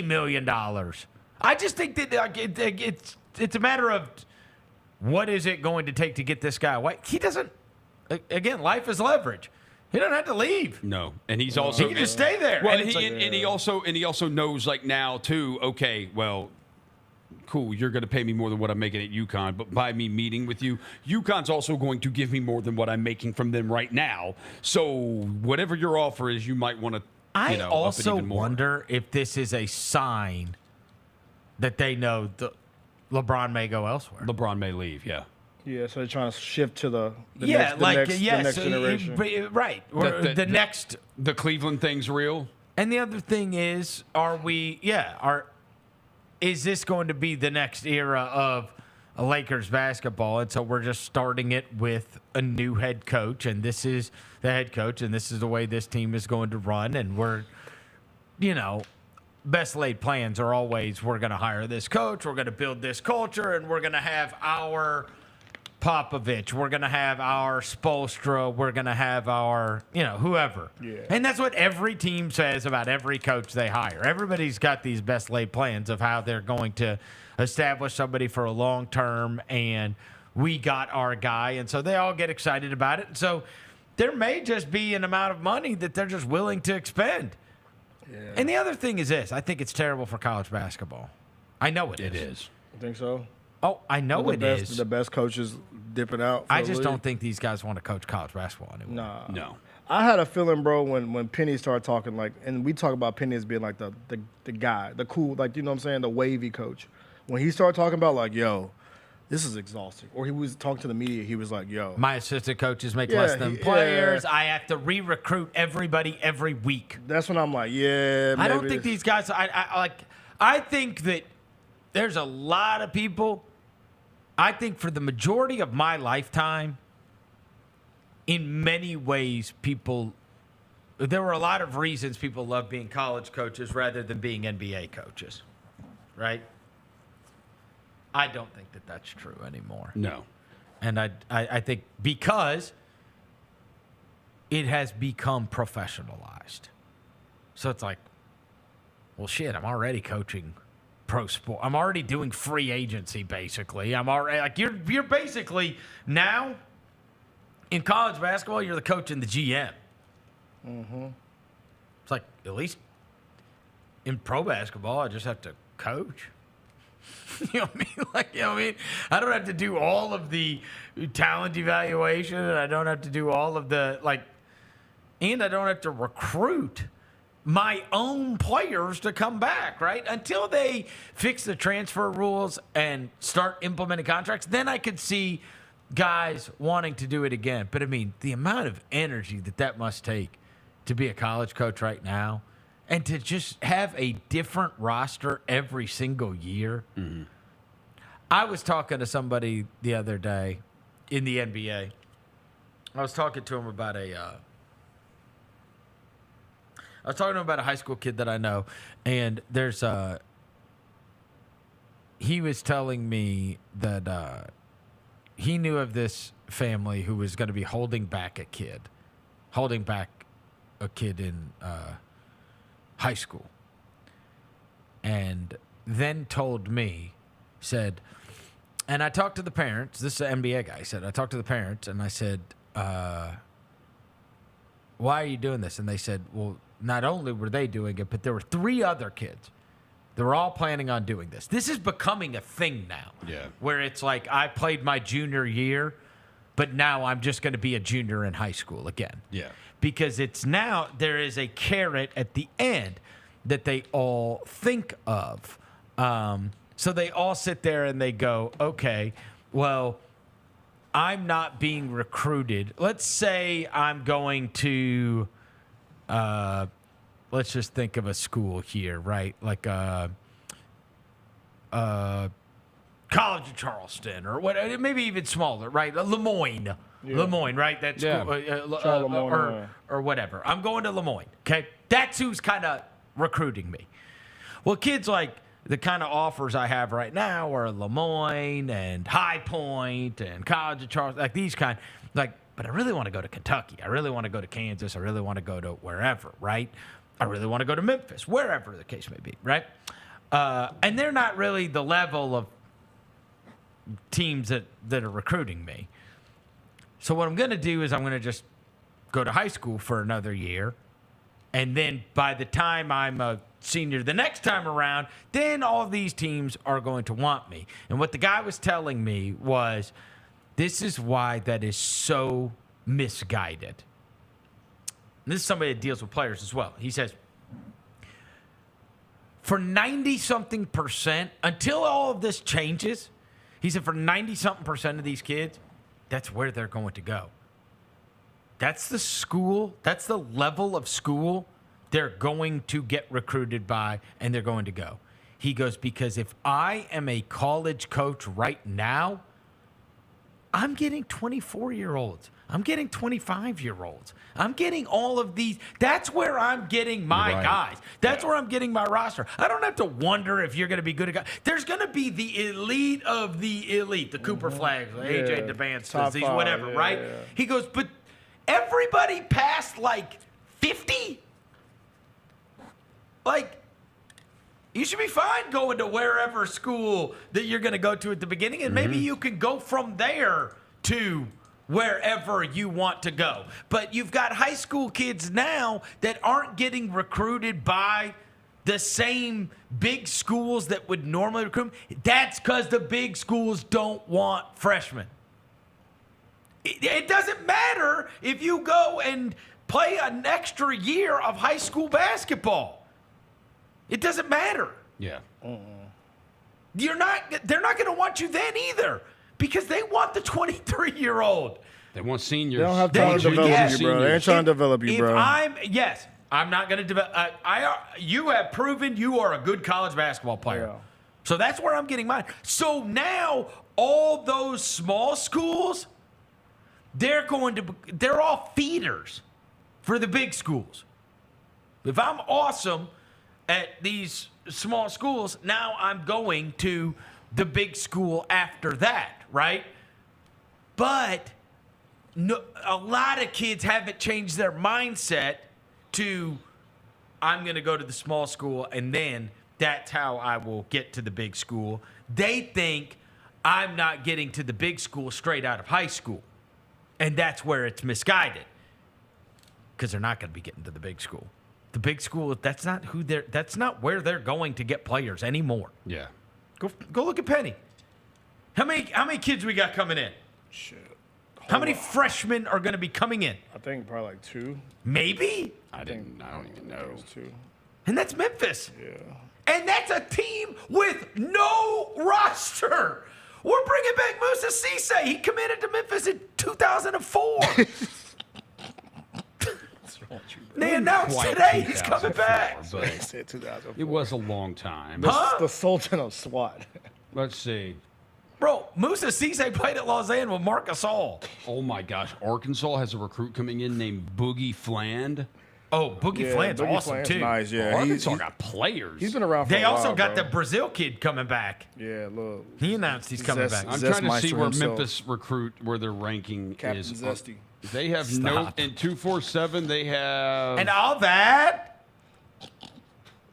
million, I just think that it's a matter of what is it going to take to get this guy away? He doesn't. Again, life is leverage. He doesn't have to leave. No, and he's also he can just stay there. Well, And he also knows like now too. Okay, well, cool. You're going to pay me more than what I'm making at UConn, but by me meeting with you, UConn's also going to give me more than what I'm making from them right now. So whatever your offer is, you might want to. I also up it even more. wonder if this is a sign that they know LeBron may go elsewhere. LeBron may leave. Yeah. Yeah, so they're trying to shift to the next generation. Right. The Cleveland thing's real. And the other thing is, is this going to be the next era of Lakers basketball? And so we're just starting it with a new head coach, and this is the head coach, and this is the way this team is going to run. And we're, best laid plans are always, we're going to hire this coach, we're going to build this culture, and we're going to have our Popovich, we're going to have our Spoelstra, we're going to have our, whoever. Yeah. And that's what every team says about every coach they hire. Everybody's got these best laid plans of how they're going to establish somebody for a long term, and we got our guy. And so they all get excited about it. And so there may just be an amount of money that they're just willing to expend. Yeah. And the other thing is this. I think it's terrible for college basketball. I know it is. It is. You think so? Oh, I know it is. The best coaches dipping out. I just don't think these guys want to coach college basketball anymore. No. I had a feeling, bro, when Penny started talking, and we talk about Penny as being like the guy, the cool, you know what I'm saying, the wavy coach. When he started talking about yo, this is exhausting. Or he was talking to the media, he was like, yo. My assistant coaches make less than players. I have to re-recruit everybody every week. That's when I'm like, maybe. I don't think these guys, I think that there's a lot of people. I think for the majority of my lifetime, in many ways, there were a lot of reasons people love being college coaches rather than being NBA coaches, right? I don't think that that's true anymore. No. And I think because it has become professionalized. So it's like, well, shit, I'm already coaching pro sport. I'm already doing free agency, basically. I'm already you're basically now in college basketball, you're the coach and the GM. Mm-hmm. It's like, at least in pro basketball, I just have to coach. You know what I mean? I don't have to do all of the talent evaluation, and I don't have to do all of the and I don't have to recruit my own players to come back, right? Until they fix the transfer rules and start implementing contracts, then I could see guys wanting to do it again. But I mean, the amount of energy that must take to be a college coach right now and to just have a different roster every single year. Mm-hmm. I was talking to somebody the other day in the NBA. I was talking to him about a high school kid that I know, and he was telling me that he knew of this family who was going to be holding back a kid in high school, and then told me, said, and I talked to the parents. This is an NBA guy. He said, I talked to the parents, and I said, why are you doing this? And they said, well, not only were they doing it, but there were 3 other kids. They were all planning on doing this. This is becoming a thing now. Yeah. Where it's like, I played my junior year, but now I'm just going to be a junior in high school again. Yeah. Because it's now, there is a carrot at the end that they all think of. So they all sit there and they go, okay, well, I'm not being recruited. Let's say I'm going to, let's just think of a school here, right? Like College of Charleston or what? Maybe even smaller, right? Lemoyne. Yeah. Lemoyne, right? That's or whatever. I'm going to Lemoyne. Okay, that's who's kind of recruiting me. Well, kids like the kind of offers I have right now are Lemoyne and High Point and College of Charleston, like these kind. But I really want to go to Kentucky. I really want to go to Kansas. I really want to go to wherever, right? I really want to go to Memphis, wherever the case may be, right? And they're not really the level of teams that are recruiting me. So what I'm going to do is I'm going to just go to high school for another year. And then by the time I'm a senior the next time around, then all of these teams are going to want me. And what the guy was telling me was, this is why that is so misguided. And this is somebody that deals with players as well. He says, for 90-something%, until all of this changes, he said for 90-something% of these kids, that's where they're going to go. That's the school, that's the level of school they're going to get recruited by, and they're going to go. He goes, because if I am a college coach right now, I'm getting 24-year-olds. I'm getting 25-year-olds. I'm getting all of these. That's where I'm getting my guys. That's where I'm getting my roster. I don't have to wonder if you're going to be good at guys. There's going to be the elite of the elite, the Cooper Flags, the AJ DeVance, these whatever, right? Yeah. He goes, but everybody past like 50, like, you should be fine going to wherever school that you're going to go to at the beginning, and maybe you can go from there to wherever you want to go. But you've got high school kids now that aren't getting recruited by the same big schools that would normally recruit. That's because the big schools don't want freshmen. It doesn't matter if you go and play an extra year of high school basketball. It doesn't matter. Yeah. They're not going to want you then either, because they want the 23-year-old. They want seniors. They don't have time to develop you, bro. They ain't trying to develop you, bro. I'm not going to develop. You have proven you are a good college basketball player. Yeah. So that's where I'm getting mine. So now all those small schools, they're all feeders for the big schools. If I'm awesome at these small schools, now I'm going to the big school after that, right? But a lot of kids haven't changed their mindset to, I'm going to go to the small school and then that's how I will get to the big school. They think I'm not getting to the big school straight out of high school. And that's where it's misguided, because they're not going to be getting to the big school. The big school, that's not where they're going to get players anymore. Yeah. Go look at Penny. How many kids we got coming in? Shit. How many freshmen are going to be coming in? I think probably like 2. Maybe? I don't even know. 2. And that's Memphis. Yeah. And that's a team with no roster. We're bringing back Musa Cisse. He committed to Memphis in 2004. They announced today he's coming back. It was a long time. The Sultan of SWAT. Let's see. Bro, Musa Cisse played at Lausanne with Marc Gasol. Oh, my gosh. Arkansas has a recruit coming in named Boogie Fland. Oh, Boogie Fland's awesome, Fland's too. Nice, yeah. Arkansas got players. He's been around for a They while, also got bro. the Brazil kid coming back. Yeah, look. He announced he's coming back. I'm trying to see where Memphis recruit, where their ranking Captain is. Zesty. They have in 247, they have... And all that?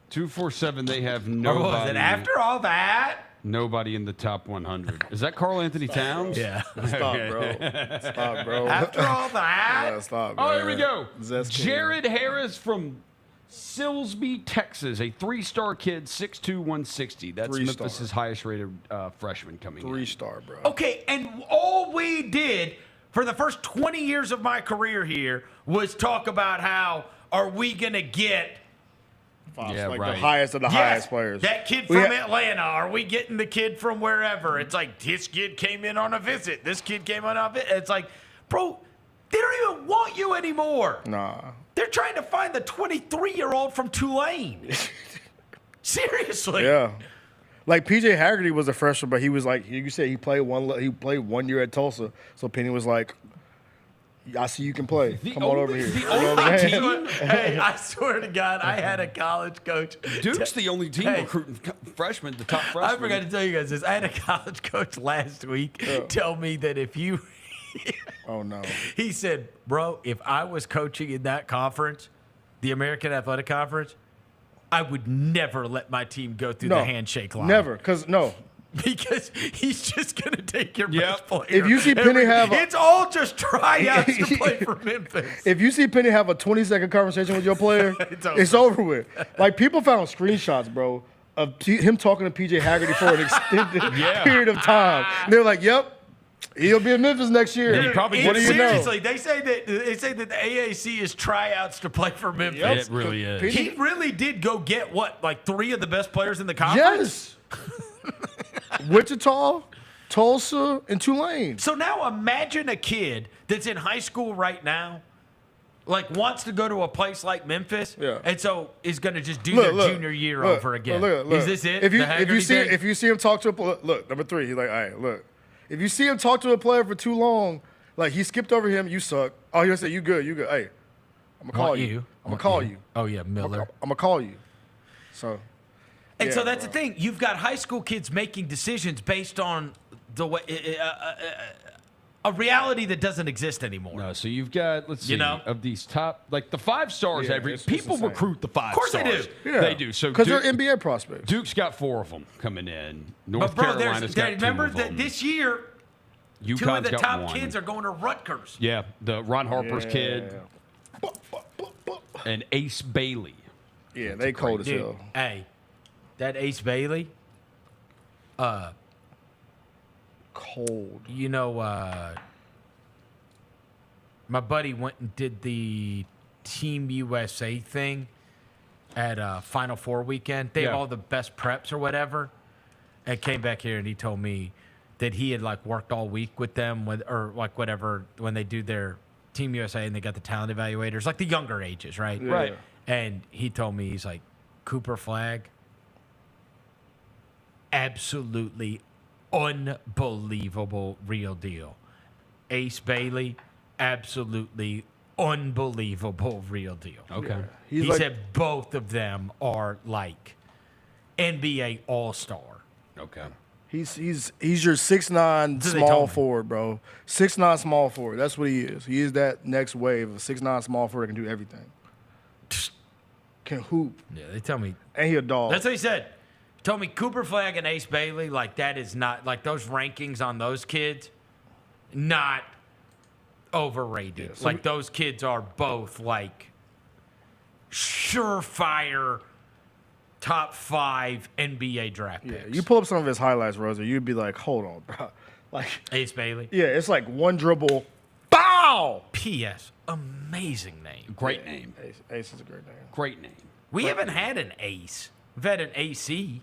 247, they have nobody. Or was it after all that? Nobody in the top 100. Is that Karl Anthony Towns? Yeah. Stop, bro. Stop, bro. After all that? Yeah, stop, bro. Oh, here we go. Zesty. Jared Harris from Silsbee, Texas. A 3-star kid, 6'2", 160. That's 3-star. Memphis's highest-rated freshman coming in. 3-star, bro. Okay, and all we did for the first 20 years of my career here was talk about how are we going to get the highest of the highest players. That kid from Atlanta. Are we getting the kid from wherever? It's like, this kid came in on a visit. This kid came on a visit. It's like, bro, they don't even want you anymore. Nah. They're trying to find the 23-year-old from Tulane. Seriously. Yeah. Like PJ Haggerty was a freshman, but he was like, you said he played 1 year at Tulsa. So Penny was like, I see you can play. Come on over here. Hey, I swear to God, I had a college coach. Duke's the only team recruiting freshmen, the top freshmen. I forgot to tell you guys this. I had a college coach last week tell me that if you... Oh, no. He said, bro, if I was coaching in that conference, the American Athletic Conference, I would never let my team go through the handshake line. Never, because because he's just going to take your best player. If you see Penny it's all just tryouts to play for Memphis. If you see Penny have a 20-second conversation with your player, it's over with. Like, people found screenshots, bro, of him talking to PJ Haggerty for an extended period of time. And they're like, "Yep, he'll be in Memphis next year." What do you know? Seriously, they say that the AAC is tryouts to play for Memphis. Yep. It really is. He really did go get like 3 of the best players in the conference. Yes. Wichita, Tulsa, and Tulane. So now imagine a kid that's in high school right now, like wants to go to a place like Memphis, and so is going to just do their junior year over again. Look. Is this it? If you see him talk to look, number 3, he's like, all right, look. If you see him talk to a player for too long, like he skipped over him, you suck. Oh, he'll say, you good. Hey, I'm gonna call you. I'm gonna call you. Oh yeah, Miller. I'm gonna call you. So. And so that's the thing. You've got high school kids making decisions based on the way a reality that doesn't exist anymore. No, so you've got, let's see, of these top, like the 5 stars, people recruit the 5 stars. Of course they do. Yeah. They do. So because they're NBA prospects. Duke's got 4 of them coming in. North But bro, Carolina's got 2 remember of that them. this year, UConn's 2 of the got top 1. kids are going to Rutgers. Yeah, the Ron Harper's kid and Ace Bailey. Yeah, they cold as hell. Hey, that Ace Bailey, cold. You know, my buddy went and did the Team USA thing at Final Four weekend. They have all the best preps or whatever, and came back here and he told me that he had like worked all week with them or like whatever when they do their Team USA and they got the talent evaluators, like the younger ages, right? Yeah. Right. And he told me, he's like, Cooper Flagg, absolutely unbelievable real deal. Ace Bailey, absolutely unbelievable real deal. Okay. Yeah. He said both of them are like NBA All-Star. Okay. He's your 6'9" small forward, bro. 6'9" small forward. That's what he is. He is that next wave of 6'9" small forward that can do everything. Can hoop. Yeah, they tell me. And he a dog. That's what he said. Told me Cooper Flagg and Ace Bailey, like that is not, like those rankings on those kids, not overrated. Yeah, so like those kids are both like surefire top 5 NBA draft picks. Yeah, you pull up some of his highlights, Rosa, you'd be like, hold on, bro. Like Ace Bailey. Yeah, it's like one dribble, bow. P.S. Amazing name. Great name. Ace is a great name. Great name. We haven't had an Ace. We've had an AC.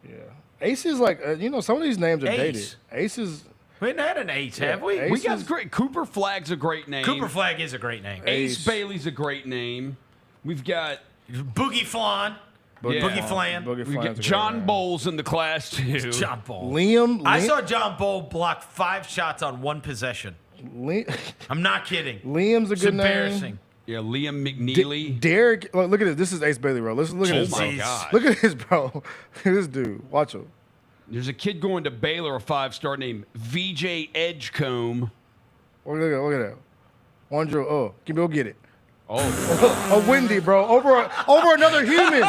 Yeah. Ace is like, some of these names are Ace. dated. Ace is. We haven't had an Ace, have we? Ace We got is- great. Cooper Flagg's a great name. Cooper Flagg is a great name. Ace Bailey's a great name. We've got Boogie Flan. Boogie Flan. We've got John Bowles in the class too. John Bowl. Liam. I saw John Bowl block 5 shots on 1 possession. I'm not kidding. Liam's a It's good embarrassing. name. Yeah, Liam McNeely. Derek. Look at this. This is Ace Bailey, bro. Look at this. my gosh. Look at this, bro. Look at this dude. Watch him. There's a kid going to Baylor, a 5-star named VJ Edgecombe. Look at that. One drill. Oh, go get it. Oh, a windy, bro. Over another human.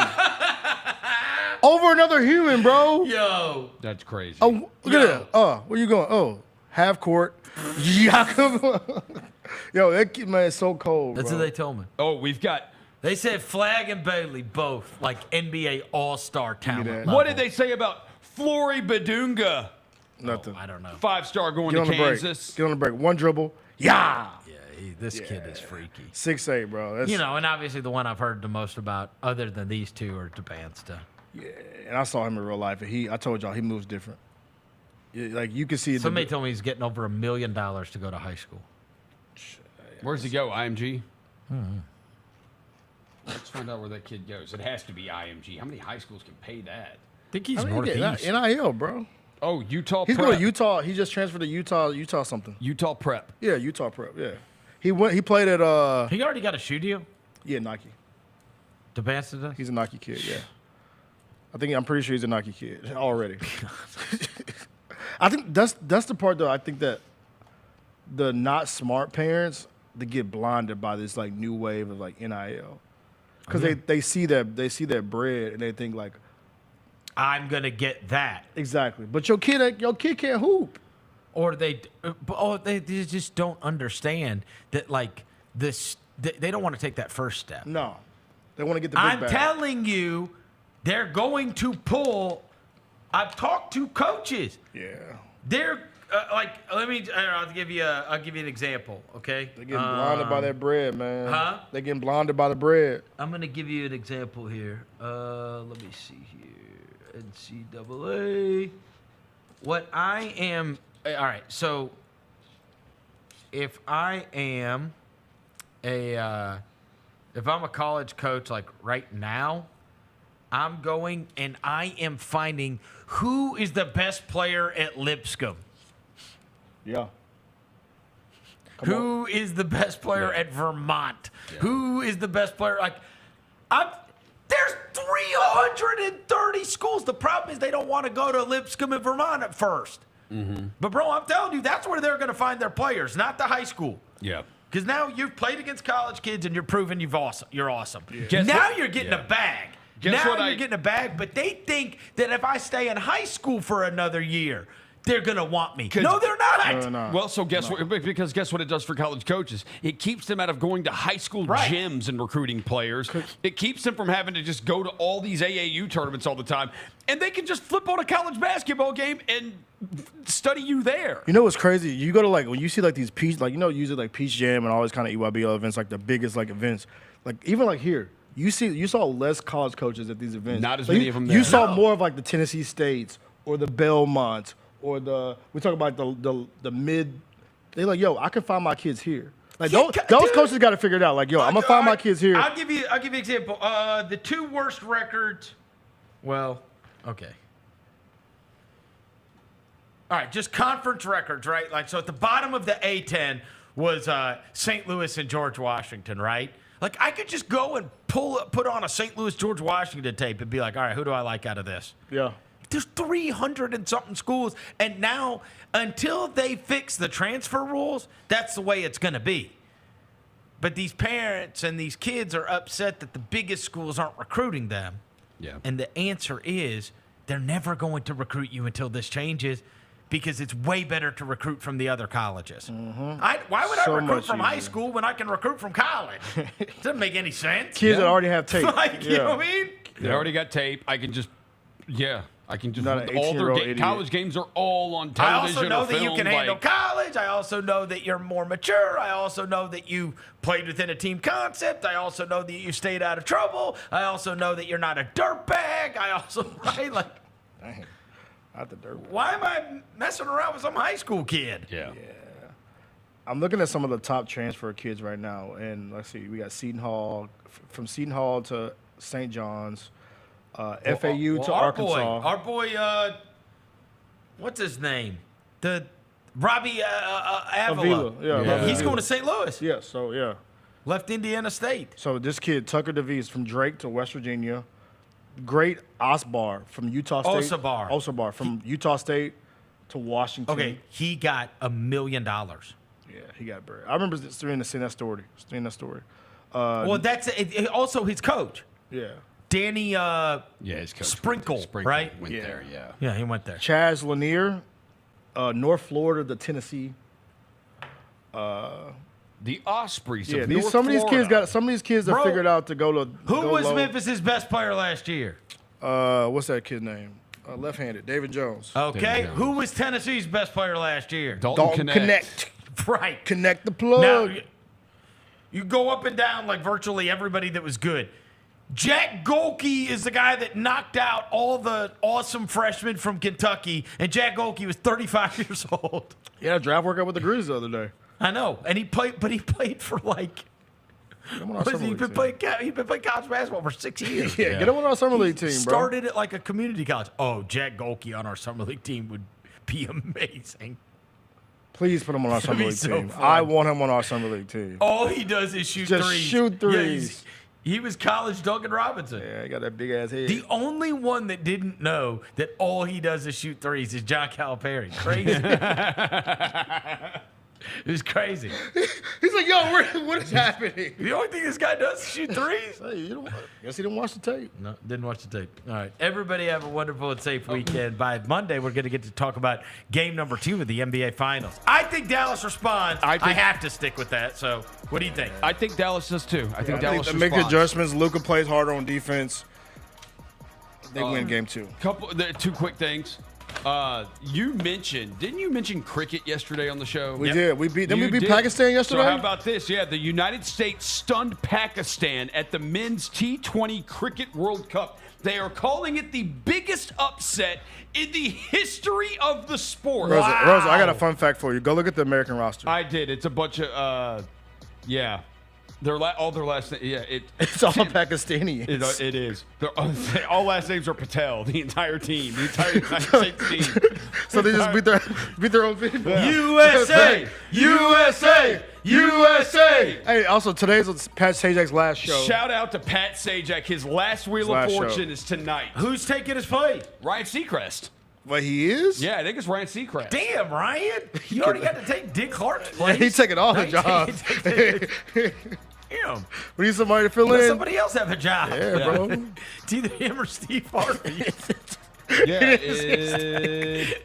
Over another human, bro. Yo. That's crazy. Oh, look at that. Oh, where you going? Oh, half court. Jakob. Yo, that kid, man, is so cold, That's bro. what they told me. Oh, we've got. They said Flagg and Bailey both like NBA All-Star talent. What did they say about Flory Badunga? Nothing. I don't know. 5-star going Get on to the break. Kansas. Get on the break. One dribble. Yeah. This kid is freaky. 6'8", bro. That's, And obviously the one I've heard the most about, other than these two, are DeBansta. Yeah, and I saw him in real life, and I told y'all he moves different. Like you can see. Somebody told me he's getting over $1 million to go to high school. Where's he go? IMG? Let's find out where that kid goes. It has to be IMG. How many high schools can pay that? I think he's Northeast. NIL, bro. Oh, Utah He's Prep. going to Utah. He just transferred to Utah something. Utah Prep. Yeah, Utah Prep. Yeah. He played at. He already got a shoe deal? Yeah, Nike. DeBansta does? He's a Nike kid. Yeah. I'm pretty sure he's a Nike kid already. I think that's the part though. I think that the not smart parents, they get blinded by this like new wave of like NIL, because they see that bread and they think like, I'm going to get that. Exactly. But your kid can't hoop. Or they just don't understand that, like, this. They don't want to take that first step. No. They want to get the big bag. I'm telling you, they're going to pull. I've talked to coaches. Yeah. They're I'll give you an example, okay? They're getting blinded by that bread, man. Huh? They're getting blinded by the bread. I'm going to give you an example here. Let me see here. NCAA. What I am... All right, so if I am if I'm a college coach, like right now, I'm going and I am finding who is the best player at Lipscomb. Yeah. Who is the best player at Vermont? Yeah. Who is the best player? Like, there's 330 schools. The problem is they don't want to go to Lipscomb and Vermont at first. Mm-hmm. But, bro, I'm telling you, that's where they're going to find their players, not the high school. Yeah. Because now you've played against college kids and you're proving you're awesome. Yeah. Now you're getting a bag. Now you're getting a bag, but they think that if I stay in high school for another year, they're going to want me. No, they're not. No. Well, so guess what? Because guess what it does for college coaches? It keeps them out of going to high school gyms and recruiting players. It keeps them from having to just go to all these AAU tournaments all the time. And they can just flip on a college basketball game and study you there. You know what's crazy? You go to, like, when you see, like, these Peach, like, you know, usually, like, Peach Jam and all these kind of EYBL events, like, the biggest, like, events. Like, even, like, here, you saw less college coaches at these events. Not as like, many of them there. You saw more of, like, the Tennessee States or the Belmonts or we talk about the mid. They're like, yo, I can find my kids here. Like, those coaches got to figure it out. Like, yo, I'm going to find my kids here. I'll give you an example. The two worst records, well, okay. All right, just conference records, right? Like, so at the bottom of the A10 was St. Louis and George Washington, right? Like, I could just go and put on a St. Louis, George Washington tape and be like, all right, who do I like out of this? Yeah. There's 300 and something schools, and now until they fix the transfer rules, that's the way it's going to be. But these parents and these kids are upset that the biggest schools aren't recruiting them. Yeah. And the answer is they're never going to recruit you until this changes, because it's way better to recruit from the other colleges. Mm-hmm. Why would I recruit from high school when I can recruit from college? Doesn't make any sense. Kids that already have tape. Like, you know what I mean? They already got tape. I can just Not an all their 18-year-old idiot. college games are all on television. I also know or that you can filmed, handle like, college. I also know that you're more mature. I also know that you played within a team concept. I also know that you stayed out of trouble. I also know that you're not a dirtbag. I also, right? Like, Dang. Not the dirt. Why am I messing around with some high school kid? Yeah. I'm looking at some of the top transfer kids right now, and let's see, we got Seton Hall, from Seton Hall to St. John's, FAU to Arkansas. Our boy, what's his name? The Robbie Avila. Yeah. He's going to St. Louis. Yeah, so yeah. Left Indiana State. So this kid, Tucker DeVries, from Drake to West Virginia. Great Osbar from Utah State. Osabar from Utah State to Washington. Okay, he got $1 million. Yeah, he got bread. I remember seeing that story. Well, that's also his coach. Yeah. Danny his coach Sprinkle, right? Went there, Yeah, he went there. Chaz Lanier, North Florida to Tennessee. The Ospreys. Yeah, of North some of these kids Bro, have figured out to go to. Who go was low. Memphis' best player last year? What's that kid's name? Left-handed, David Jones. Okay, who was Tennessee's best player last year? Dalton Connect. Right. Connect the plug. Now, you go up and down like virtually everybody that was good. Jack Golke is the guy that knocked out all the awesome freshmen from Kentucky, and Jack Golke was 35 years old. Yeah, draft workout with the Grizzlies the other day. I know, and he played for like. He's been playing college basketball for 6 years. Yeah, get him on our summer league team, bro. Started at like a community college. Oh, Jack Golke on our summer league team would be amazing. Please put him on our summer league team. fun. I want him on our summer league team. All he does is shoot Just threes. shoot threes. Yeah, he was college Duncan Robinson. Yeah, he got that big ass head. The only one that didn't know that all he does is shoot threes is John Calipari. Crazy. It was crazy. He's like, yo, what is happening? The only thing this guy does is shoot threes. Hey, guess he didn't watch the tape. No, didn't watch the tape. All right. Everybody have a wonderful and safe weekend. By Monday, we're going to get to talk about game number 2 of the NBA Finals. I think Dallas responds. I have to stick with that. So, what do you think? I think Dallas does too. I think Dallas they responds. make adjustments. Luka plays harder on defense. They win game 2. Two quick things. Didn't you mention cricket yesterday on the show? We did. We beat Pakistan yesterday? So how about this? Yeah, the United States stunned Pakistan at the men's T20 Cricket World Cup. They are calling it the biggest upset in the history of the sport. Rosa, I got a fun fact for you. Go look at the American roster. I did. It's a bunch of, all their last name. Yeah, it's all Pakistani. It is. All last names are Patel. The entire team, the entire United States team. So they just beat their own people. Yeah. USA. Hey, also today's Pat Sajak's last show. Shout out to Pat Sajak. His last Wheel of Fortune is tonight. Who's taking his place? Ryan Seacrest. What, he is? Yeah, I think it's Ryan Seacrest. Damn, Ryan. You already got to take Dick Clark's place. Yeah, he's taking all the jobs. Damn. We need somebody to fill in. Let somebody else have a job. Yeah, bro. It's either him or Steve Harvey.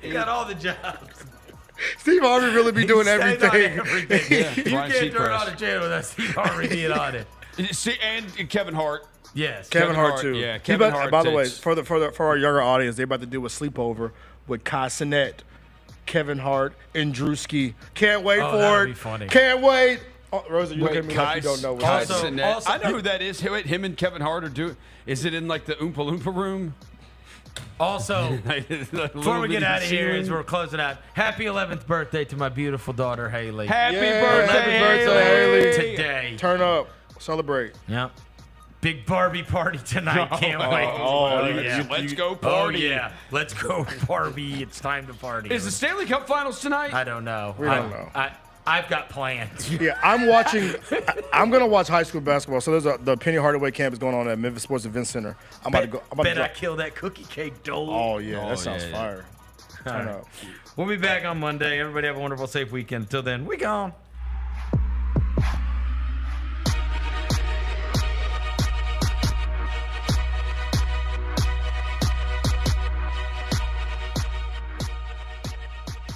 He got all the jobs. Steve Harvey really be doing everything. Yeah. You can't turn on a channel without Steve Harvey being on it. See, and Kevin Hart. Yes, Kevin Hart too. Yeah, Kevin Hart. By the way, for our younger audience, they're about to do a sleepover with Kai Cenat, Kevin Hart, and Drewski. Can't wait for it. Be funny. Can't wait. Oh, Rosa, you look at me like you don't know what also, I know who that is. Him and Kevin Hart are doing. Is it in like the Oompa Loompa room? Also, before we get out of here, as we're closing out, happy 11th birthday to my beautiful daughter, Haley. Happy birthday, Haley. Today. Turn up. Celebrate. Yep. Big Barbie party tonight. Can't wait. Let's go party. Oh, yeah. Let's go Barbie. It's time to party. Is the Stanley Cup Finals tonight? I don't know. We don't know. I've got plans. Yeah, I'm going to watch high school basketball. So there's the Penny Hardaway camp is going on at Memphis Sports Event Center. I'm about to I kill that cookie cake dough. Oh, yeah. That sounds fire. Turn up. We'll be back on Monday. Everybody have a wonderful, safe weekend. Until then, we gone.